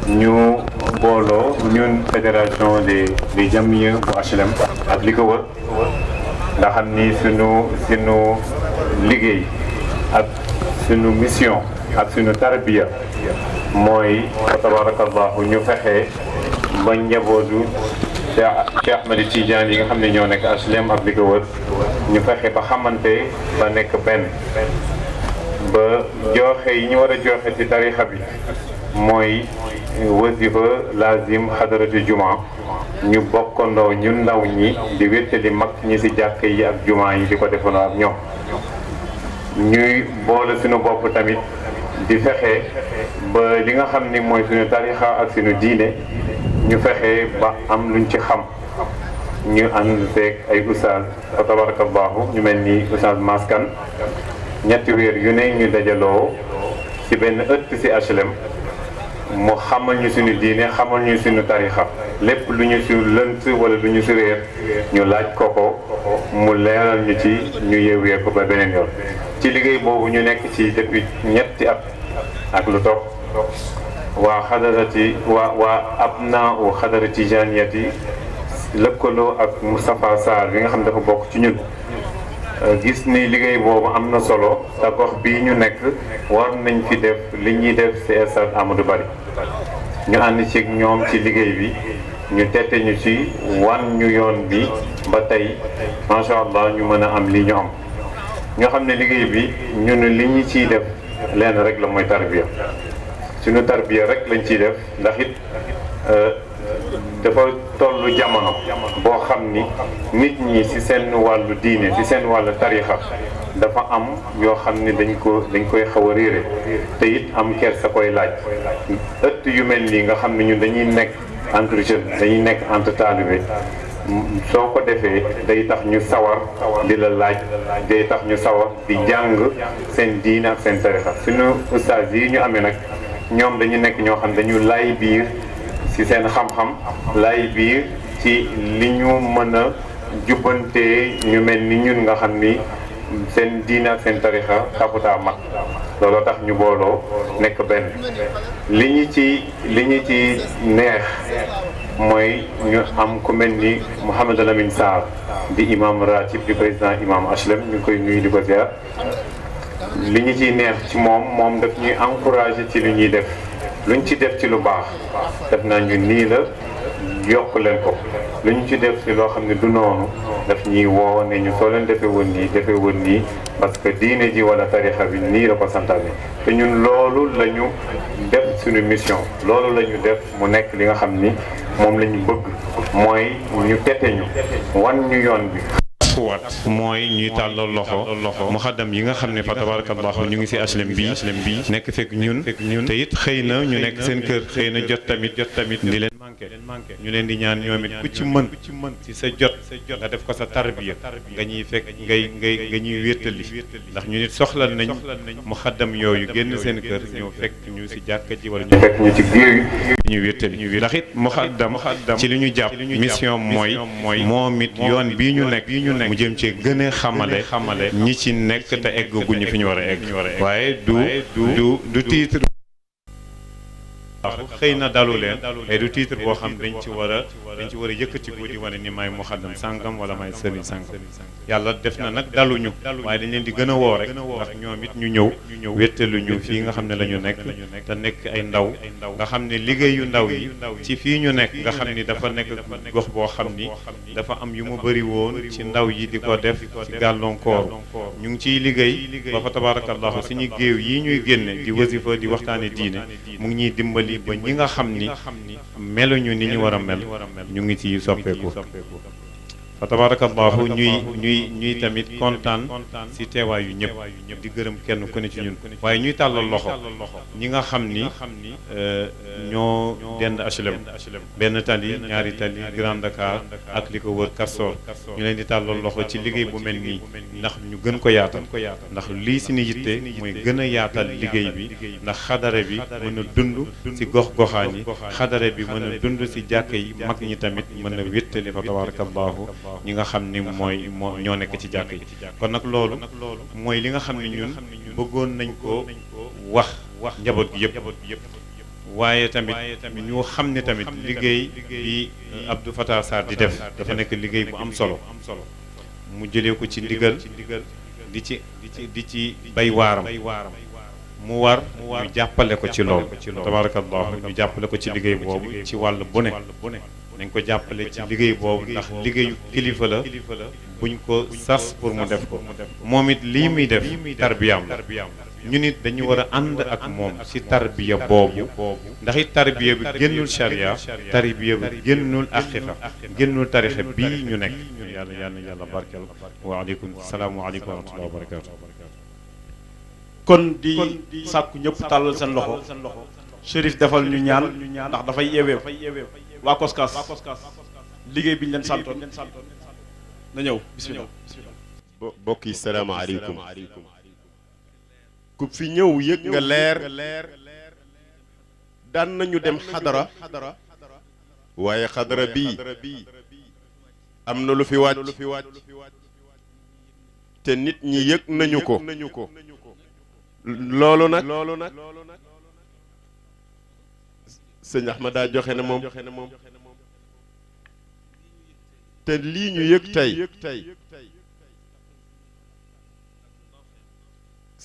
ñu booloo ñun fédération des jamiya bu HLM ak li ko wër nga xam ni sunu liggéey ak sunu mission ak sunu tarbiya mooy tabarakallahu ñu fexe ba njabootu Cheikh Ahmed Tidiane yi nga xam ne ñoo nekk HLM ak li ko wër ñu fexe ba xamante ba nekk benn ba joxe yi ñu war a joxe ci tarixa bi mooy wasifa lazim xadaratu juma ñu bokkandoo ñu ndaw ñi di wéttali mag ñi ci jàkk yi ak juma yi di ko defandoo ak ñoom ñuy boole suñu bopp tamit di fexe ba li nga xam ni mooy suñu tarixa ak suñu diine ñu fexe ba am luñ ci xam ñu ànd seeg ay oustaz fa tabarakallahu ñu mel ni oustaz Maskan ñetti weer yu ne ñu dajaloo ci benn ëtt ci HLM mu xamal ñu suñu diine xamal ñu suñu tarixa lépp lu ñu si lënt wala lu ñu si réer ñu laaj ko mu leeral ñu ci ñu yewwee ko ba beneen yoon ci liggéey boobu ñu nekk ci depuis ñetti at ak lu topp waa xadarati waa abna u xadara tijaniyati lëkkaloo ak Moustapha Sarr bi nga xam dafa bokk ci ñun gis ni liggéey boobu am na solo te gox bii ñu nekk war nañ fi def li ñuy def ci stade Amadou Barry ñu ànd ci ñoom ci liggéey bi ñu tette ñu ci wan ñu yoon bi ba tey macha allah ñu mën a am li ñu am ñoo xam ne liggéey bi ñun li ñu ciy def lenn rek la mooy tarbiya suñu tarbiya rek lañ ciy def ndax it dafa tollu jamono boo xam ni nit ñi ci seen wàllu diine ci seen wàllu tarixa dafa am yoo xam ni dañ koy xaw a réere te it am kersa koy laaj ëtt yu mel nii nga xam ne ñun dañuy nekk entre jeunes dañuy nekk entre talibé soo ko defee day tax ñu sawar di la laaj day tax ñu sawar di jàng seen diine ak seen tarixa suñu ustaas yi ñu amee nag ñoom dañu nekk ñoo xam dañu lay biir ci seen xam-xam lay biir ci li ñu mën a jubbantee ñu mel ni ñun nga xam ni seen diine ak seen tarixa tafutaa mag looloo tax ñu booloo nekk benn li ñu ci neex mooy ñu am ku mel ni Mouhamadou Lamine Sarr di imam ratib di président imam HLM ñu koy nuyu di ko ziar li ñu ciy neex ci moom daf ñuy encouragé ci li ñuy def luñ ci def ci lu baax def naa ñu nii la yokk leen ko lu ñu ci def ci loo xam ne du noonu daf ñuy woo ne ñu soo leen defee woon nii parce que diine ji wala tarixa bi nii la ko santaane te ñun loolu la ñu def suñu mission loolu la ñu def mu nekk li nga xam ni moom la ñu bëgg mooy ñu tete ñu wan ñu yoon bi mooy ñuy tàllal loxo muxaddam yi nga xam ne fa tabarakallahu ñu ngi ci HLM bi nekk fekk ñun te it xëy na ñu nekk seen kër xëy na jot tamit di leen manqué ñu leen di ñaan ñoom it ku ci mën ci sa jot nga def ko sa tarbiya nga ñuy fekk nga ñuy wéttali ndax ñu nit soxla nañ muxaddam yooyu génn seen kër ñëw fekk ñu ci jàkka ji wala ñu fekk ñu ci biir ñu wéttali ndax it muxaddam ci li ñu jàpp mission mooy moom it yoon bii ñu nekk mu jëm ci gën a xamale ñi ci nekk te egguñu fi ñu war a egg waaye du titre xëy na dalu leen et du titre boo xam dañ ci war a yëkkatiku di wane ni may muxaddam sàngam wala may sëriñ sàngam yàlla def na nag daluñu waaye dañ leen di gën a woo rek ndax ñoom it ñu ñëw wéttaluñu fii nga xam ne la ñu nekk te nekk ay ndaw nga xam ne liggéeyu ndaw yi ci fii ñu nekk nga xam ni dafa nekk gox boo xam ni dafa am yu mu bëri woon ci ndaw yi di ko def ci gàllankoor ñu ngi ciy liggéey ba fa tabarakallahu suñu géew yi ñuy génne di wasifa di waxtaane diine mu ngi ñuy dimbali ba ñi nga xam ni meluñu ni ñu war a mel ñu ngi ci soppeeku fa tabarakallahu ñuy tamit kontaan ci teewaayu ñëpp di gërëm kenn ku ne ci ñun waaye ñuy tàllal loxo ñi nga xam ni ñoo dend HLM benn tali ñaari tali Grand Dakar ak li ko wër Castor ñu leen di tàllal loxo ci liggéey bu mel nii ndax ñu gën ko yaatal ndax lii si ni yitte mooy gën a yaatal liggéey bi ndax xadare bi mën a dund ci gox-goxaan yi xadare bi mën a dund ci jàkk yi mag ñi tamit mën a wéttali fa tabarakallahu ñi nga xam ni moo ñoo nekk ci jàkk yi kon nag loolu mooy li nga xam ne ñun bëggoon nañ ko wax njaboot gi yëpp waaye tamit ñu xam ne tamit liggéey bi Abdou Fatah Sarr di def dafa nekk liggéey bu am solo mu jëlee ko ci ndigal di ci bay waaram mu war ñu jàppale ko ci loolu tabarakallahu ñu jàppale ko ci liggéey boobu ci wàll bu ne nañ ko jàppale ci liggéey boobu ndax liggéeyu kilifa la buñ ko sas pour mu def ko moom it lii muy def tarbiyaam la ñu nit dañu war a ànd ak moom ci tarbiya boobu ndax it tarbiya bi génnul charia tarbiya bi génnul aqiqa génnul tarixa bii ñu nekk yàlla barkeel waaleykum salaamualeykum wa rahmatullahi wa barakatu kon di sàkku ñëpp tàllal seen loxo Chérif defal ñu ñaan ndax dafay yeeweew waa Koskas liggéey bi ñu leen santoon na ñëw bismillah. bokk yi salaamaaleykum ku fi ñëw yëg nga leer daan nañu dem xadara waaye xadara bii am na lu fi wàcc te nit ñi yëg nañu ko loolu nag sëñ Ahmada joxe na moom te lii ñu yëg tey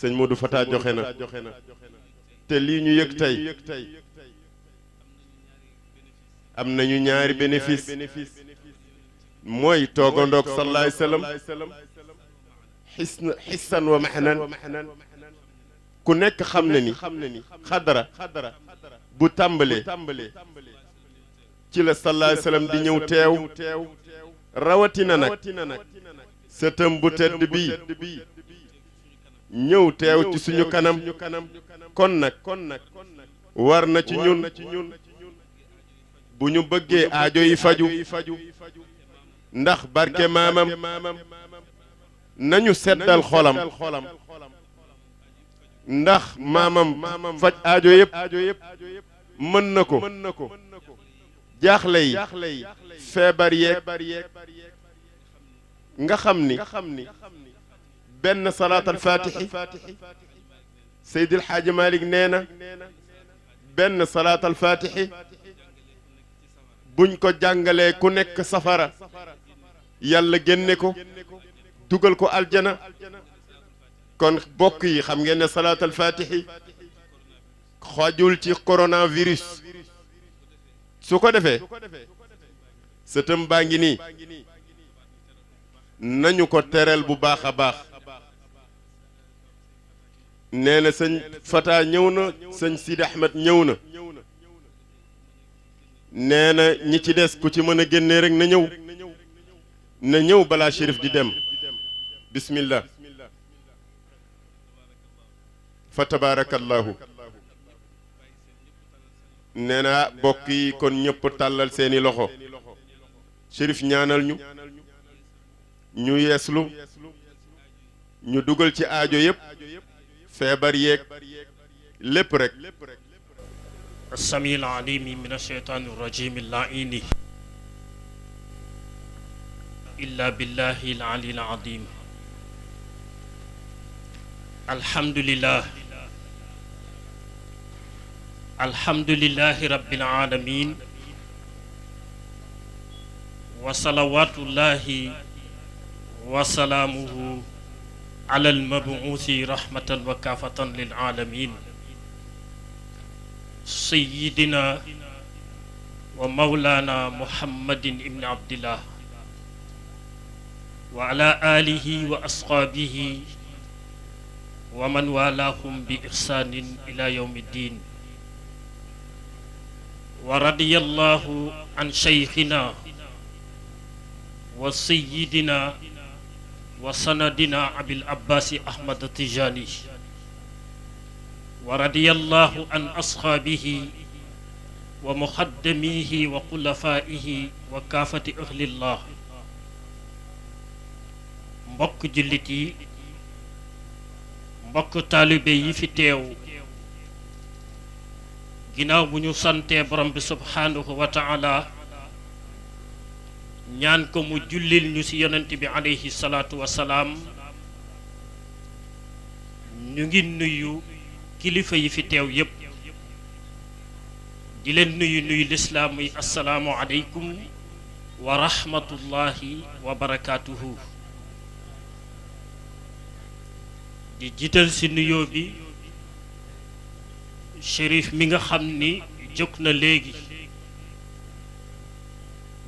sëñ Modou Fata joxe na te lii ñu yëg tey am nañu ñaari bénéfice mooy toogandoog sallallahu alayhi wa sallam xissan wa maxnan ku nekk xam na ni xadara bu tàmbalee ci la sallallahu alayhi wa sallam di ñëw teew rawatina nag sëtëm bu tedd bii ñëw teew ci suñu kanam kon nag war na ci ñun bu ñu bëggee aajo yi faju ndax barke maamam nañu seddal xolam ndax maamam faj aajo yëpp mën na ko jaaxle yi feebar yeeg nga xam ni benn salaatal faatixi Seydil Xaaji Malik nee na benn salaatal faatixi buñ ko jàngalee ku nekk safara yàlla génne ko dugal ko aljana kon bokk yi xam ngeen ne salaatal faatixi xajul ci coronavirus su ko defee sëtëm baa ngi nii nañu ko tereel bu baax a baax nee na sëñ Fata ñëw na sëñ Sidi Ahmed ñëw na nee na ñi ci des ku ci mën a génnee rek na ñëw balaa Chérif di dem bismillah fa tabarakallahu nee na bokk yi kon ñëpp tàllal seeni loxo Chérif ñaanal ñu yeeslu ñu dugal ci aajo yëpp feebar yeeg lépp rek السميع العليم من الشيطان الرجيم اللعين إلا بالله العلي العظيم الحمد لله رب العالمين وصلوات الله وسلامه على المبعوث رحمة وكافة للعالمين سيدنا ومولانا محمد بن عبد الله وعلى آله وأصحابه ومن والاهم بإحسان إلى يوم الدين ورضي الله عن شيخنا وسيدنا وسندنا أبي العباس أحمد التجاني ورضي الله عن أصحابه ومخدميه وخلفائه وكافة أهل الله mbokk jullit yi mbokk taalibe yi fi teew ginnaaw bu ñu santee borom bi subhaanahu wa taala ñaan ko mu jullil ñu ci yonent bi alayhi salaatu wa salaam ñu ngi nuyu kilifa yi fi teew yépp di leen nuyu lislaam muy assalaamu aleykum wa rahmatullahi wa barakaatuhu. di jiital ci nuyoo bi shérif mi nga xam ni jóg na léegi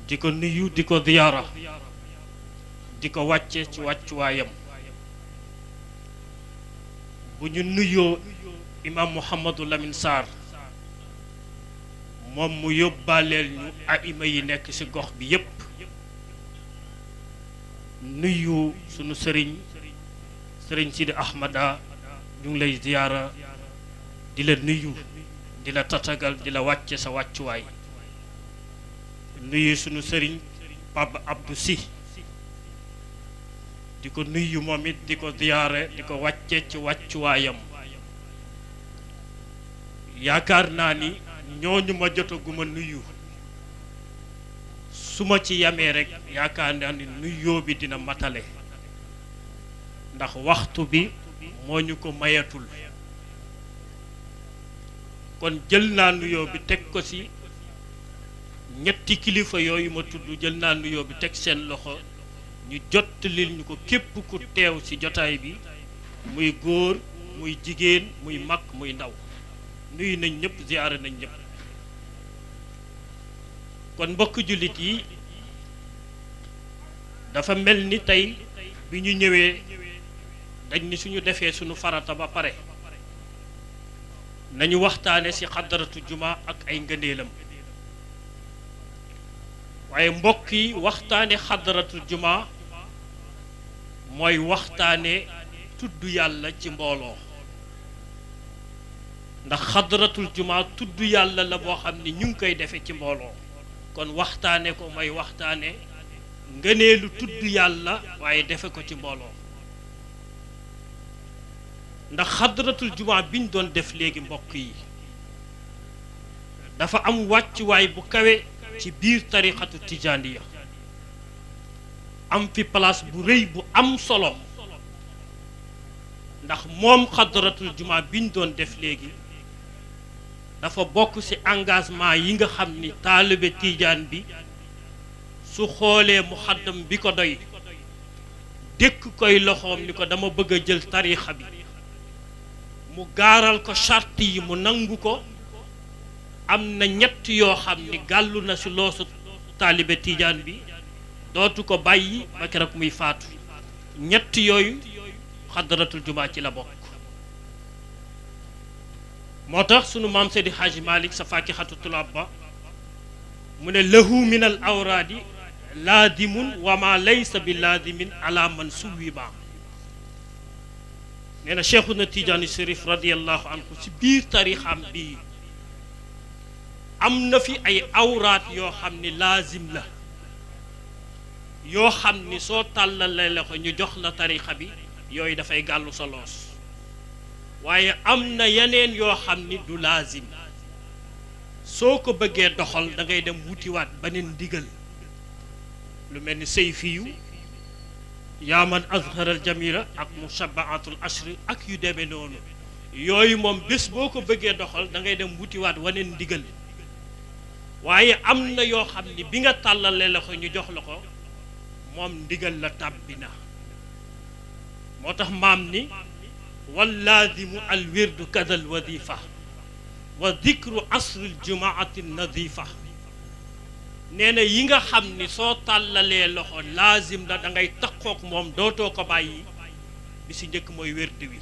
di ko nuyu di ko ziyaara di ko wàcce ci wàccuwaayam. bu ñu nuyoo imam Mouhamadou Lamine Sarr moom mu yóbbaaleel ñu aima yi nekk ci gox bi yépp, nuyu sunu sëriñ Sidi Ahmada ñu ngi lay ziyaara di la nuyu di la tatagal di la wàcce sa wàccuwaay. nuyu sunu sëriñ Pape Abdou Sy di ko nuyu moom it di ko ziyaare di ko wàcce ci wàccuwaayam. yaakaar naa ni ñooñu ma jotaguma nuyu su ma ci yamee rek yaakaar naa ni nuyoo bi dina matale ndax waxtu bi moo ñu ko mayatul. kon jël naa nuyoo bi teg ko ci ñetti kilifa yooyu ma tudd, jël naa nuyoo bi teg seen loxo ñu jottalil ñu ko képp ku teew ci jotaay bi, muy góor muy jigéen muy mag muy ndaw. nuyu nañ ñëpp ziyaare nañ ñëpp. kon mbokk jullit yi, dafa mel ni tey bi ñu ñëwee dañ ni suñu defee suñu farata ba pare nañu waxtaane ci xadaratu juma ak ay ngëneelam. waaye mbokk yi, waxtaane xadaratu juma mooy waxtaane tudd yàlla ci mbooloo, ndax xadratul juma tudd yàlla la boo xam ne ñu ngi koy defe ci mbooloo. kon waxtaane ko mooy waxtaane ngëneelu tudd yàlla waaye defe ko ci mbooloo. ndax xadratul juma biñ doon def léegi mbokk yi dafa am wàccuwaay bu kawe ci biir tariqatu tijaaniya, am fi place bu rëy bu am solo. ndax moom xadratul juma biñ doon def léegi dafa bokk ci engagement yi nga xam ni taalibe tijaan bi su xoolee muxaddam bi ko doy dékk koy loxoom ni ko dama bëgg a jël tarixa bi, mu gaaral ko charte yi mu nangu ko, am na ñett yoo xam ni gàllu na ci loosu taalibe tijaan bi, dootu ko bàyyi ba keroog muy faatu. ñett yooyu xadratul juma ci la bokk. moo tax sunu maam Seydi Hadji Malick sa faakihatu tulaab ba mu ne lahu min al awraadi laadimun wa ma laysa bi laadimin ala man suwiba. nee na Cheikhuna Tijaani Chérif radiyallahu anhu ci biir tarixam bii am na fi ay awraat yoo xam ni laazim la, yoo xam ni soo tàllalee la ko ñu jox la tarixa bi, yooyu dafay gàllu sa loos. waaye am na yeneen yoo xam ni du laazim, soo ko bëggee doxal da ngay dem wutiwaat beneen ndigal. lu mel ni sayfiyu, yaa man azharal jamila ak mushabbaatul ashri ak yu demee noonu. yooyu moom bés boo ko bëggee doxal da ngay dem wutiwaat waneen ndigal. waaye am na yoo xam ni bi nga tàllalee la ko ñu jox la ko moom ndigal la tàbbi na. moo tax maam ni wallaadimu al wirdu kadal wadifa wa dikru asril jumaati nadifa. nee na yi nga xam ni soo tàllalee loxo laazim la da ngay takkook moom dootoo ko bàyyi. bi si njëkk mooy wérdi wi.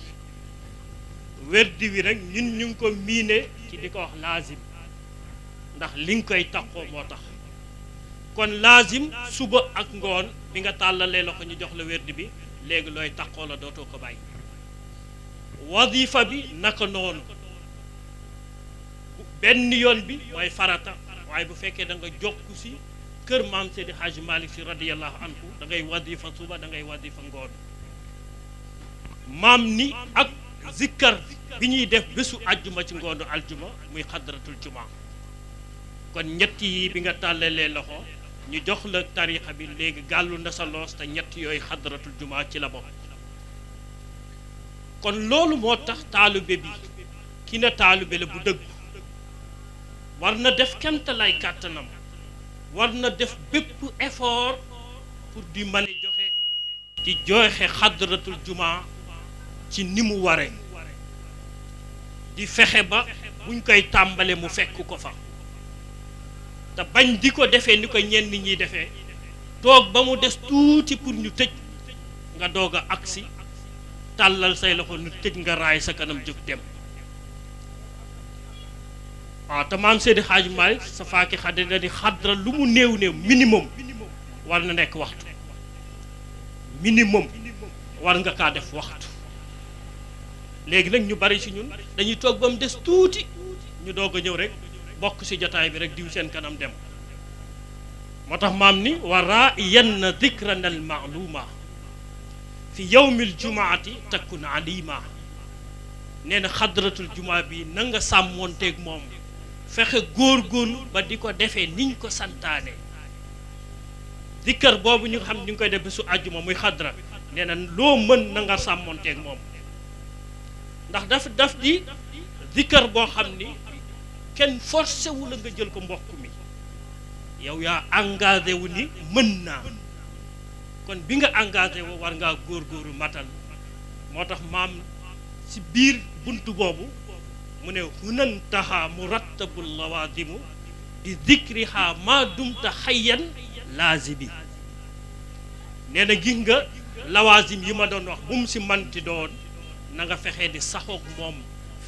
wérdi wi rek ñun ñu ngi ko miine ci di ko wax laazim, ndax li nga koy takkoo moo tax. kon laazim suba ak ngoon bi nga tàllalee loxo ñu jox la wérdi bi, léegi looy takkoo la dootoo ko bàyyi. wadifa bi naka noonu, benn yoon bi mooy farata, waaye bu fekkee da nga jokku si kër maam Seydi Hadji Malick si radiyallahu anhu da ngay wadifa suba da ngay wadifa ngoon. maam ni ak zikkar bi ñuy def bésu àjjuma ci ngoonu aljuma muy xadratul juma. kon ñett yi bi nga tàllalee loxo ñu jox la tarixa bi, léegi gàllu na sa loos, te ñett yooyu xadratul juma ci la bokk. kon loolu moo tax taalibe bi ki na taalibe la bu dëgg war na def kemtalaay kàttanam war na def bépp effort pour di mën a joxe di joxe xadratul juma ci ni mu waree di fexe ba buñ koy tàmbale mu fekk ko fa te bañ di ko defee ni ko ñenn ñiy defee toog ba mu des tuuti pour ñu tëj nga doog a agsi tàllal say loxo ñu tëj nga raay sa kanam jóg dem waaw te maam Seydi Hadji Malick sa faaki xaddi da di xadra lu mu néew néew minimum war na nekk waxtu minimum war nga kaa def waxtu léegi nag ñu bari ci ñun dañuy toog ba mu des tuuti ñu doog a ñëw rek bokk ci jotaay bi rek diw seen kanam dem moo tax maam ni wara yenn dikran al maaluma fi yawmil jumaati takun alima nee na xadratul jumaa bi na nga sàmmoonteeg moom fexe góor-góorlu ba di ko defee niñ ko santaane dikkar boobu ñu xam ñu ngi koy def bésu àjjuma muy xadra nee na loo mën na nga sàmmoonteeg moom ndax daf di dikkar boo xam ni kenn forcé wu la nga jël ko mbokk mi yow yaa engagé wu ni mën naa kon bi nga engagé wu war ngaa góor-góoru matal moo tax maam ci biir buntu boobu mu ne hunantaha murattabul lawazimu di dikriha ma dumta xayyan laazimi nee na gis nga lawazim yi ma doon wax bu mu si manti doon na nga fexee di saxoog moom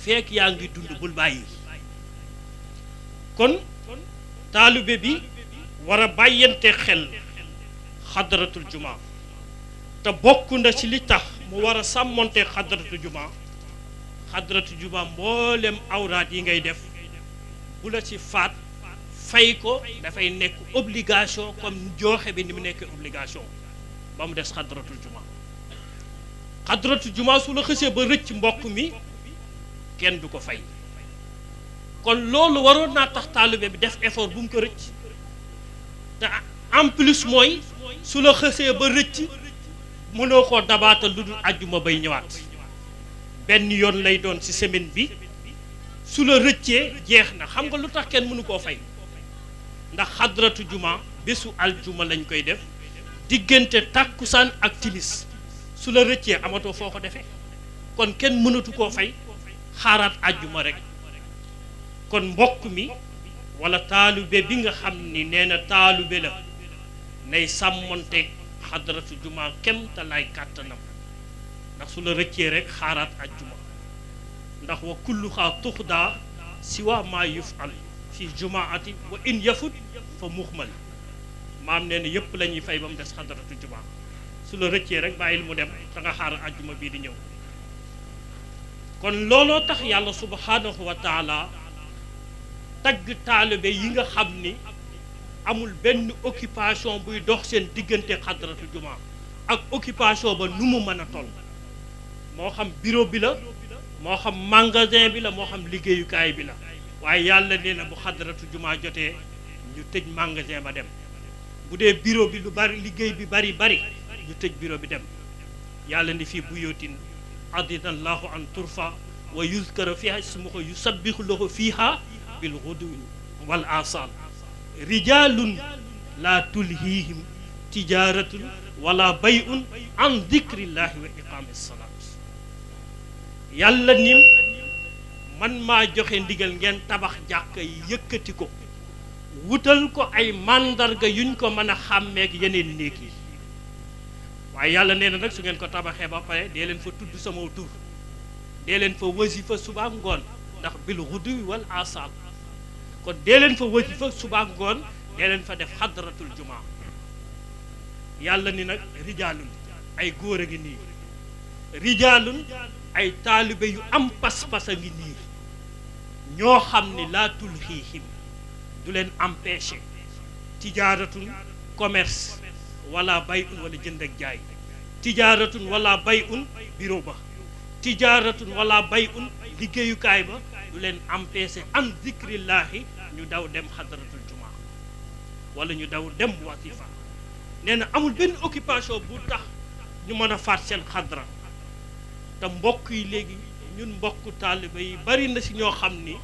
fekk yaa ngi dund bul bàyyi kon taalibe bi war a bàyyante xel xadratul juma te bokk na ci li tax mu war a sàmmonte xadratul juma mboolem awraat yi ngay def bu la ci faat fay ko dafay nekk obligation comme jooxe bi ni mu nekk obligation ba mu des xadratul juma su la xësee ba rëcc mbokk mi kenn du ko fay kon loolu waroon naa tax taalibe bi def effort bu mu ko rëcc te en plus mooy su la xësee ba rëcc mënoo koo dabaatal lu dul àjjuma bay ñëwaat benn yoon lay doon ci semaine bi su la rëccee jeex na xam nga lu tax kenn mënu koo fay ndax xadratu juma bésu aljuma lañ koy def diggante tàkkusaan ak timis su la rëccee amatoo foo ko defee kon kenn mënatu koo fay xaaraat àjjuma rek kon mbokk mi wala taalibe bi nga xam ni nee na taalibe la nay sàmmonteeg xadratu juma kem te lay kàttanam ndax su la rëccee rek xaaraat àjjuma ndax wa kullu xaa tuxdaa siwa maa yufal fi jumaati wa in yafut fa muxmal maam nee na yëpp la ñuy fay ba mu des xadratu juma su la rëccee rek bàyyil mu dem te nga xaar àjjuma bii di ñëw kon looloo tax yàlla subhanahu wa taala tagg taalibe yi nga xam ni amul benn occupation buy dox seen diggante xadratu juma ak occupation ba nu mu mën a toll moo xam bureau bi la moo xam magasin bi la moo xam liggéeyukaay bi la waaye yàlla nee na bu xadratu juma jotee ñu tëj magasin ba dem bu dee bureau bi lu bari liggéey bi bari ñu tëj bureau bi dem yàlla ni fii buyutin adina allahu an turfa wa yuzkara fiha ismuhu yusabbihu lahu fiha bil ghuduwi wal asal rijalun la tulhihim tijaratun wala bay'un an dhikrillahi wa iqamis salat yàlla nim man maa joxe ndigal ngeen tabax jàkka yi yëkkati ko wutal ko ay màndarga yuñ ko mën a xàmmeek yeneen néeg yi waaye yàlla nee na nag su ngeen ko tabaxee ba pare dee leen fa tudd sama tur dee leen fa wasifa suba ngoon ndax bil ghuduwi wal asal kon dee leen fa wasifa suba ngoon dee leen fa def xadratul juma yàlla ni nag rijaalun ay góor a ngi nii rijaalun ay taalibe yu am pas-pas a ngi nii ñoo xam ni laa tulhiihim du leen empêché tijaaratun commerce wala bay'un wala jënd ak jaay tijaaratun wala bay'un bureau ba tijaaratun wala bay'un liggéeyukaay ba du leen empêché an zikrillahi ñu daw dem xadratul juma wala ñu daw dem wasifa nee na amul benn occupation bu tax ñu mën a faat seen xadra te mbokk yi léegi ñun mbokku taaliba yi bari na si ñoo xam ni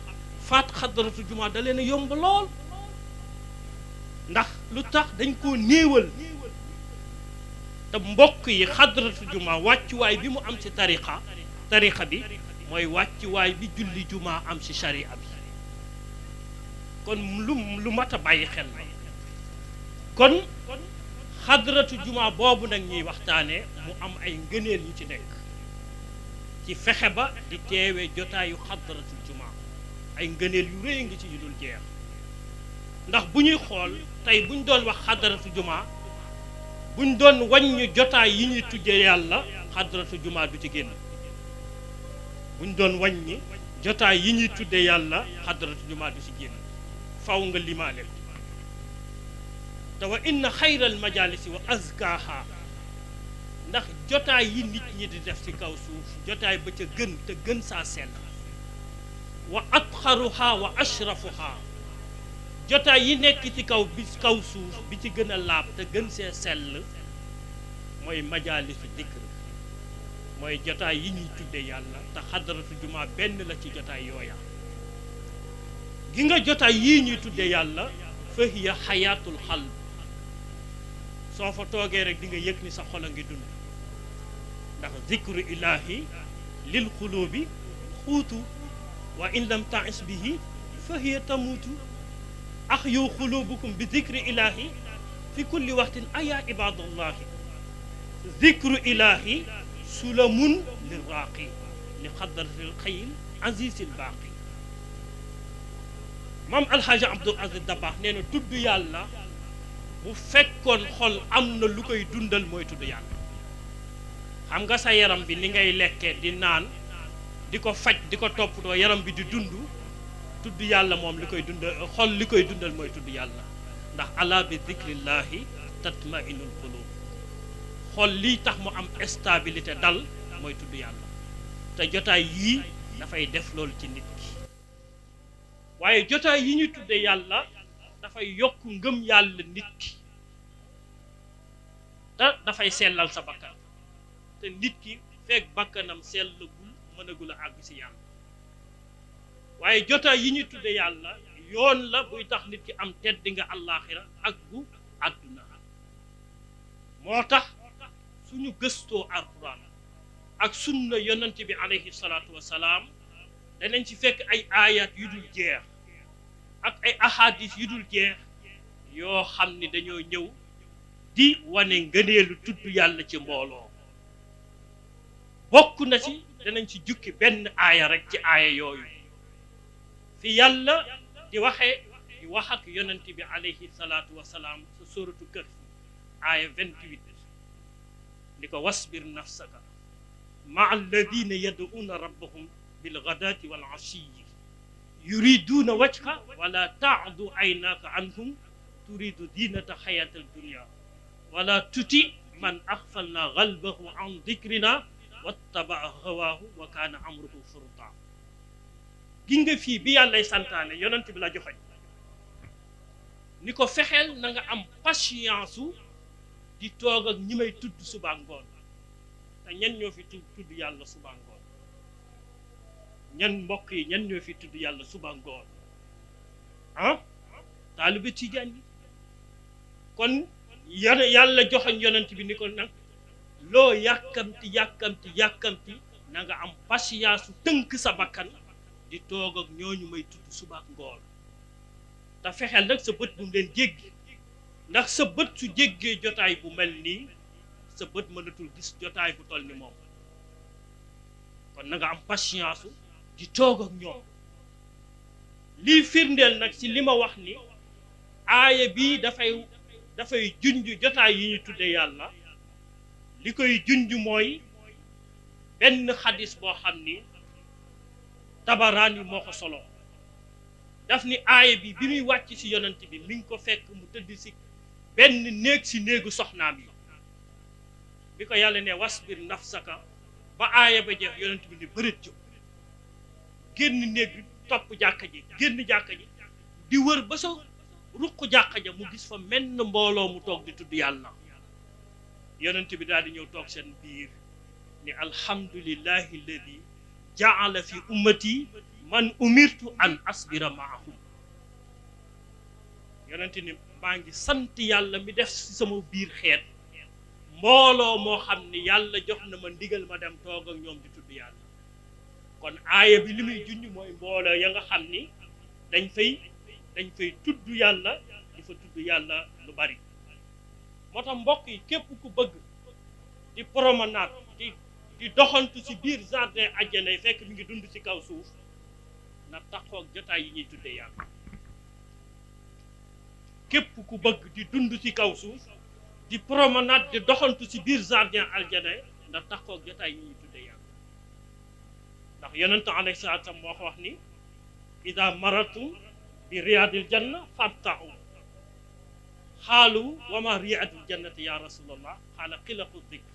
faat xadaratu juma da leen a yomb lool ndax lu tax dañ koo néewal te mbokk yi xadaratu juma wàccuwaay bi mu am ci tariqa bi mooy wàccuwaay bi julli juma am ci sharia bi kon lu mat a bàyyi xel la kon xadaratu juma boobu nag ñuy waxtaanee mu am ay ngëneel yu ci nekk ci fexe ba di teewee jotaayu xadaratu juma ay ngëneel yu rëy ngi ci yu dul jeex ndax bu ñuy xool tey buñ doon wax xadaratu juma buñ doon wàññi jotaay yi ñuy tuddee yàlla xadaratu juma du ci génn buñ doon wàññi jotaay yi ñuy tuddee yàlla xadaratu juma du ci génn faw nga limaale ko te wa inna xayral majalisi wa azkaha ndax jotaay yi nit ñi di def ci kaw suuf jotaay ba ca gën te gën saa sell wa atxaruha wa ashrafuha jotaay yi nekk ci kaw suuf bi ci gën a laab te gën see sell mooy majalisu dikr mooy jotaay yi ñuy tudde yàlla te xadaratu juma benn la ci jotaay yooya gi nga jotaay yii ñuy tudde yàlla fa hiya xayaatul xalb soo fa toogee rek di nga yëg ni sa xol a ngi dund ndax zikru ilahi lil xulubi xuutu wa in lam ta'is bihi fa hiya tamuutu axyu xulubukum bi zikri ilahi fi kulli waxtin aya ibadallahi zikru ilahi sulamun lirraaqi li xadratil xayil azizil baaqi maam alxaaji abdul aziz dabax nee na tudd yàlla bu fekkoon xol am na lu koy dundal mooy tudd yàlla xam nga sa yaram bi ni ngay lekkee di naan di ko faj di ko toppatoo yaram bi di dund tudd yàlla moom li koy dundal xol li koy dundal mooy tudd yàlla ndax ala bi zikrillahi tatmainul qulub xol lii tax mu am stabilité dal mooy tudd yàlla te jotaay yii dafay def loolu ci nit ki waaye jotaay yi ñuy tudde yàlla dafay yokk ngëm yàlla nit ki te dafay sellal sa bakkan te nit ki fekk bakkanam sellagul mënagul a àgg si yàlla waaye jotaay yi ñuy tudde yàlla yoon la buy tax nit ki am tedd nga àllaaxira ak bu àdduna moo tax suñu gëstoo alquran ak sunna yonent bi alayhi salaatu wasalaam danañ ci fekk ay ayat yu dul jeex ak ay ahadis yu dul jeex yoo xam ni dañoo ñëw di wane ngëneelu tudd yàlla ci mbooloo bokk na ci danañ ci jukki benn aaya rek ci aaya yooyu fi yàlla di waxee di wax ak yonent bi alayhi salaatu wasalaam sa suratu Kahf aaya 28 ni ko wasbir nafsaka maa alladina yad'uuna rabbahum bilgadaati wal ashiyi yuriduuna wajha wala taadu aynaaka anhum turidu diinata xayaata dunia wala tuti man axfalna galbahu an dikrina wattabaa hawaahu wa kaana amruhu furuta gi nga fii bi yàllay santaane yonent bi la joxoñ ni ko fexeel na nga am patience su di toog ak ñi may tudd suba ngoon te ñen ñoo fi tudd yàlla suba ngoon ñan mbokk yi ñan ñoo fi tudd yàlla suba ngoon ah taalibe tijaan yi kon yàlla joxoñ yonent bi ni ko nag loo yàkkamti na nga am patience su tënk sa bakkan di toog ak ñooñu may tudd suba ngoon te fexeel nag sa bët bu mu leen jéggi ndax sa bët su jéggee jotaay bu mel nii sa bët mënatul gis jotaay bu toll ni moom kon na nga am patience di toog ak ñoom lii firndeel nag ci li ma wax ni aaya bii dafay junj jotaay yi ñu tudde yàlla li koy junj mooy benn xadis boo xam ni Tabaraani moo ko solo daf ni aaya bi muy wàcc ci yonent bi mi ngi ko fekk mu tëdd ci benn néeg ci néegu soxnaam yi bi ko yàlla ne wasbir nafsaka ba aaya ba jeex yonent bi ni bërit jóg génn néeg bi topp jàkka ji génn jàkka ji di wër ba sa ruq jàkka ja mu gis fa menn mbooloo mu toog di tudd yàlla yonent bi daal di ñëw toog seen biir ni alhamdulillahi alladi jaala fi ummati man umirtu an asbira maahum yonent ni maa ngi sant yàlla mi def ci sama biir xeet mbooloo moo xam ni yàlla jox na ma ndigal ma dem toog ak ñoom di tudd yàlla kon aaya bi li muy junj mooy mbooloo ya nga xam ni dañ fay tudd yàlla di fa tudd yàlla lu bari moo tax mbokk yi képp ku bëgg di promenade di doxantu ci biir jardin àjjana yi fekk mi ngi dund ci kaw suuf na taxoog jotaay yi ñuy tuddee yàlla képp ku bëgg di dund ci kaw suuf di promenade di doxantu ci biir jardin aljana ndax taxoog jotaay yi ñuy tuddee yàlla ndax yonent alayhi salaatu salaam moo ko wax ni ida maratum bi riyaadil janna fabta'u xaalu wama riyaadil jannati ya rasulallah xaala xilaqu dikr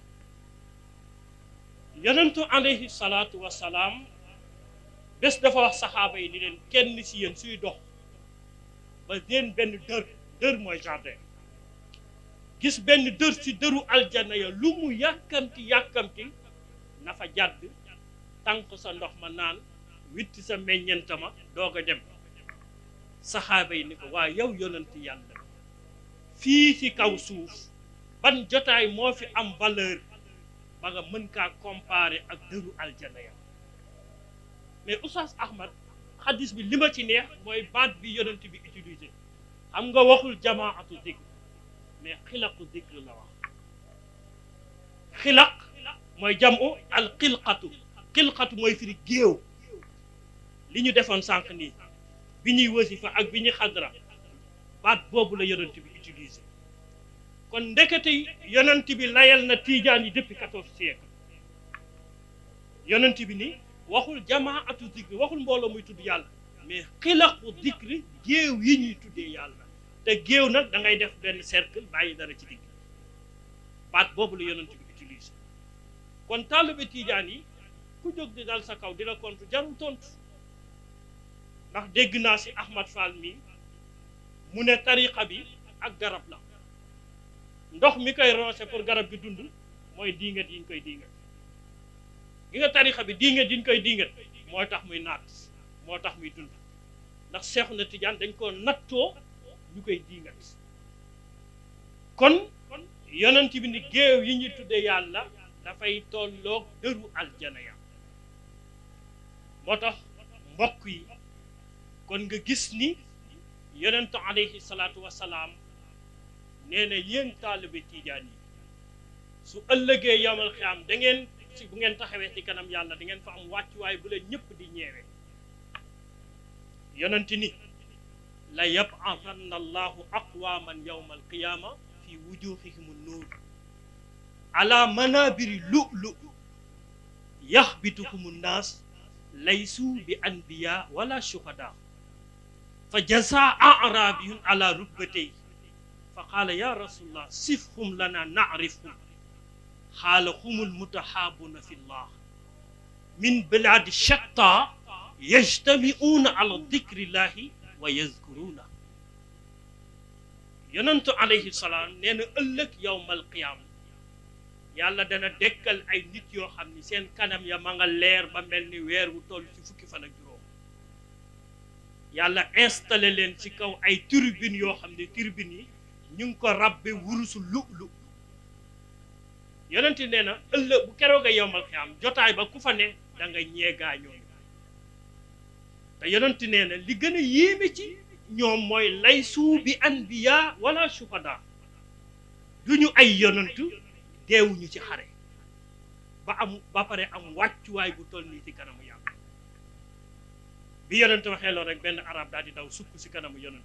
yonentu alayhi salaatu wasalaam bés dafa wax saxaaba yi ni leen kenn ci yéen suy dox ba seen benn dër mooy jardin gis benn dër ci dëru aljana ya lu mu yàkkamti na fa jàdd tànk sa ndox ma naan witti sa meññeentama doog a dem saxaaba yi ni ko waaye yow yonent yàlla fii ci kaw suuf ban jotaay moo fi am valeur ba nga mën kaa comparer ak dëru aljana ya mais Oustaz Ahmad xadis bi li ma ci neex mooy baat bi yonent bi utilisé xam nga waxul jamaatu dikr mais xilaqu dikr la wax xilaq mooy jamu al xilqatu mooy firi géew li ñu defoon sànq nii bi ñuy wasifa ak bi ñuy xadra baat boobu la yonent bi utilisé kon ndekete yonent bi layal na tiijaan yi depuis 14 siècle yonent bi ni waxul jamaatu dikri waxul mbooloo muy tudd yàlla mais xilaqu dikri géew yi ñuy tuddee yàlla te géew nag da ngay def benn cercle bàyyi dara ci digg baat boobu la yonent bi utilisé kon taalibe tiijaan yi ku jóg di dal sa kaw di la kontu jarul tontu ndax dégg naa si Ahmad Fall mi mu ne tariqa bi ak garab la ndox mi koy roose pour garab gi dund mooy diingat yi ñu koy diingat gi nga tariqa bi diingat yi ñu koy diingat moo tax muy naat moo tax muy dund ndax Seexu na Tijaan dañ koo nattoo ñu koy diingat kon yonent bi ni géew yi ñuy tuddee yàlla dafay tolloog dëru aljana ya moo tax mbokk yi kon nga gis ni yonent alayhi salaatu wasalaam nee na yéen taalibe tiijaan yi su ëllëgee yawmal xiyaam da ngeen ci bu ngeen taxawee ci kanam yàlla da ngeen fa am wàccuwaay bu leen ñëpp di ñeewee yonent ni la yab'athanna allahu aqwaman yawmal qiyaama fi wujuhihim an-nuur ala manabiri lu'lu yaxbituhum an-naas laysu bi anbiya wala shuhada fa jasa a'rabiyun ala rukbatayhi fa qaala ya rasulallah sifhum lana na'rifhum qaala humul mutahaabuna fi llah min biladi shatta yajtami'una ala dhikrillahi wa yazkuruna yonentu alayhi salaam nee na ëllëg yawmal qiyaama yàlla dana dekkal ay nit yoo xam ni seen kanam ya ma nga leer ba mel ni weer wu toll ci fukki fan ak juróom yàlla installé leen ci kaw ay turbine yoo xam ne turbine yi ñu ngi ko rabbe wurusu lu yonent nee na ëllëg bu keroog a yowmal xiyaam jotaay ba ku fa ne da nga ñeegaa ñoom te yonent nee na li gën a yéeme ci ñoom mooy laysu bi anbiya wala shuhada du ñu ay yonent deewuñu ci xare ba pare am wàccuwaay bu toll nii ci kanamu yàlla bi yonent waxee loolu rek benn arab daal di daw sukk ci kanamu yonent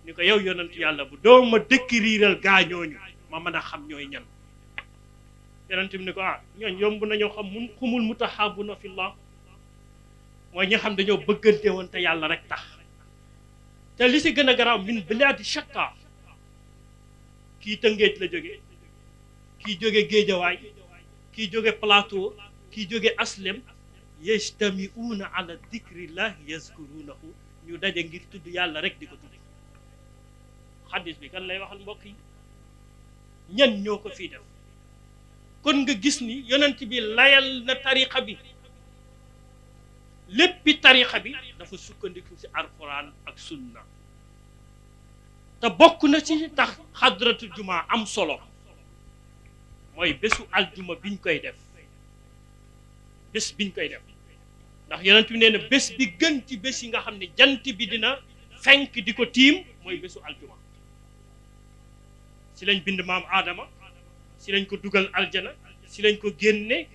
ni ko yow yonent yàlla bu doo ma décriral gaa ñooñu ma mën a xam ñooy ñan yonent bi ni ko ñooñ yomb nañoo xam humul mutahaabuna fillah mooy ñi xam dañoo bëggante woon te yàlla rek tax te li ci gën a garaaw min bilaadi shatta kii Tëngéej la jóge kii jóge Géejawaay kii jóge Plateau kii jóge Aslem yajtami'una ala dhikrillahi yazkurunahu ñu daje ngir tudd yàlla rek di ko tudd xaddis bi kan lay waxal mbokk yi ñan ñoo ko fii def kon nga gis ni yonent bi layal na tariqa bi léppi tarixa bi dafa sukkandiku ci alquran ak sunna te bokk na ci tax xadratul juma am solo mooy bésu aljuma biñ koy def bés biñ koy def ndax yonent bi nee na bés bi gën ci bés yi nga xam ne jant bi dina fenk di ko tiim mooy bésu aljuma si lañ bind maam aadama si lañ ko dugal aljana si lañ ko génne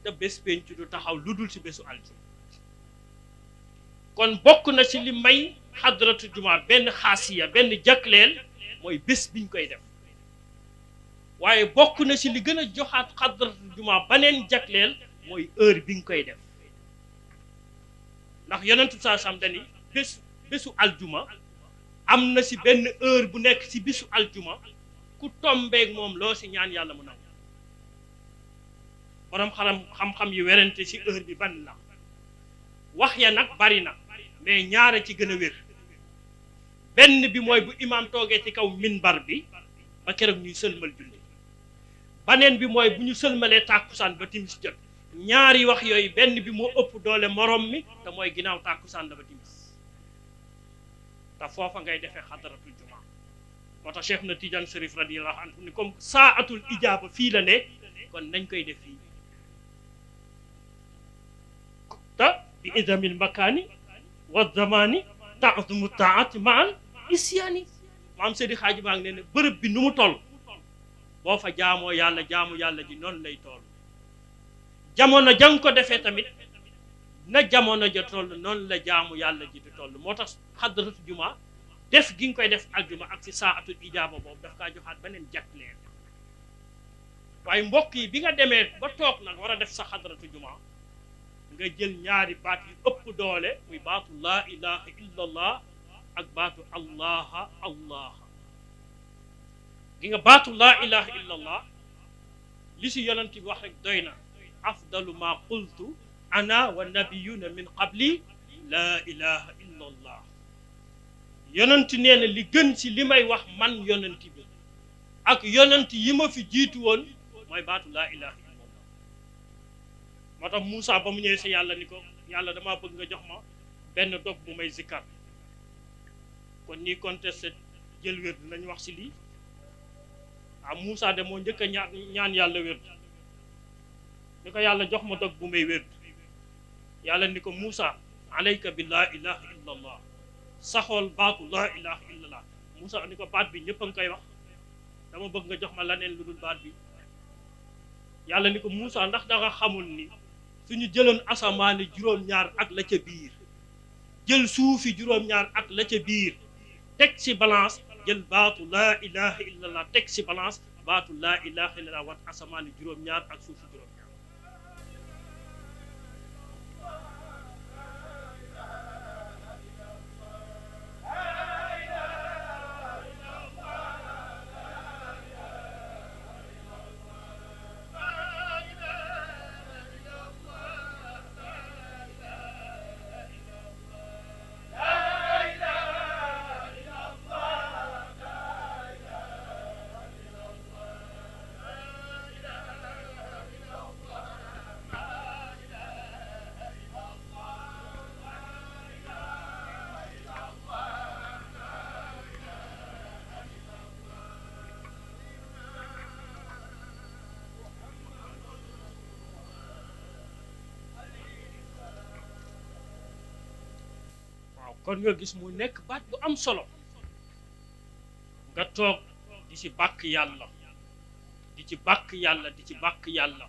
te bés penc du taxaw lu dul si bésu aljuma kon bokk na ci li may xadratu juma benn xaasiya benn jagleel mooy bés biñ koy def waaye bokk na ci li gën a joxaat xadratu juma baneen jagleel mooy heure bi nga koy def ndax yonentu saa sam dani bésu aljuma am na ci benn heure bu nekk ci bésu aljuma ku tombeeg moom loo ci ñaan yàlla mu nangu borom xam-xam yu werante ci heure bi ban la wax ya nag bari na mais ñaara ci gën a wér benn bi mooy bu imaam toogee ci kaw minbar bi ba keroog ñuy sëlmal julli baneen bi mooy bu ñu sëlmalee tàkkusaan ba timis jot ñaari wax yooyu benn bi moo ëpp doole morom mi te mooy ginnaaw tàkkusaan la ba timis te foofa ngay defee xadaratul juma moo tax Cheikh na Tidiane Chérif radiyallahu anhu ni comme saatul ijaaba fii la ne kon nañ koy def fii te bi idamil makaani wa zamani ta'zumu taati ma'al isyaani maam Seydi Xaaji baa ngi ne bërëb bi nu mu toll boo fa jaamoo yàlla jaamu yàlla ji noonu lay toll jamono jang ko defee tamit na jamono ja toll noonu la jaamu yàlla ji di toll moo tax xadratu juma def gi nga koy def aljuma ak si saatul ijaaba boobu daf kaa joxaat beneen jagleel waaye mbokk yi bi nga demee ba toog nag war a def sa xadratu juma nga jël ñaari baat yu ëpp doole muy baatu laa ilaha illa allah ak baatu allaha allaha gi nga baatu laa ilaha illa allah li si yonent bi wax rek doy na afdalu ma qultu ana wa nabiyuna min qabli laa ilaha illa allah yonent nee na li gën ci li may wax man yonent bi ak yonent yi ma fi jiitu woon mooy baatu laa ilaha illa allah moo tax Moussa ba mu ñëwee si yàlla ni ko yàlla damaa bëgg nga jox ma benn dog bu may zikkar kon ñiy contesté jël wér nañ wax si lii Moussa de moo njëkk a ñaan yàlla wér ni ko yàlla jox ma dog bu may wér yàlla ni ko Moussa alayka bi laa ilaha illa allah saxool baatu laa ilaha illa allah Moussa ni ko baat bi ñëpp a ngi koy wax dama bëgg nga jox ma laneen lu dul baat bi yàlla ni ko Moussa ndax da nga xamul ni suñu jëloon asamaani juróom-ñaar ak la ca biir jël suufi juróom-ñaar ak la ca biir teg ci balance jël baatu laa ilaha illallah teg ci balance baatu laa ilaha illallah wat asamaani juróom-ñaar ak suufi juróom-ñaar kon nga gis mu nekk baat bu am solo nga toog di ci bàkk yàlla di ci bàkk yàlla di ci bàkk yàlla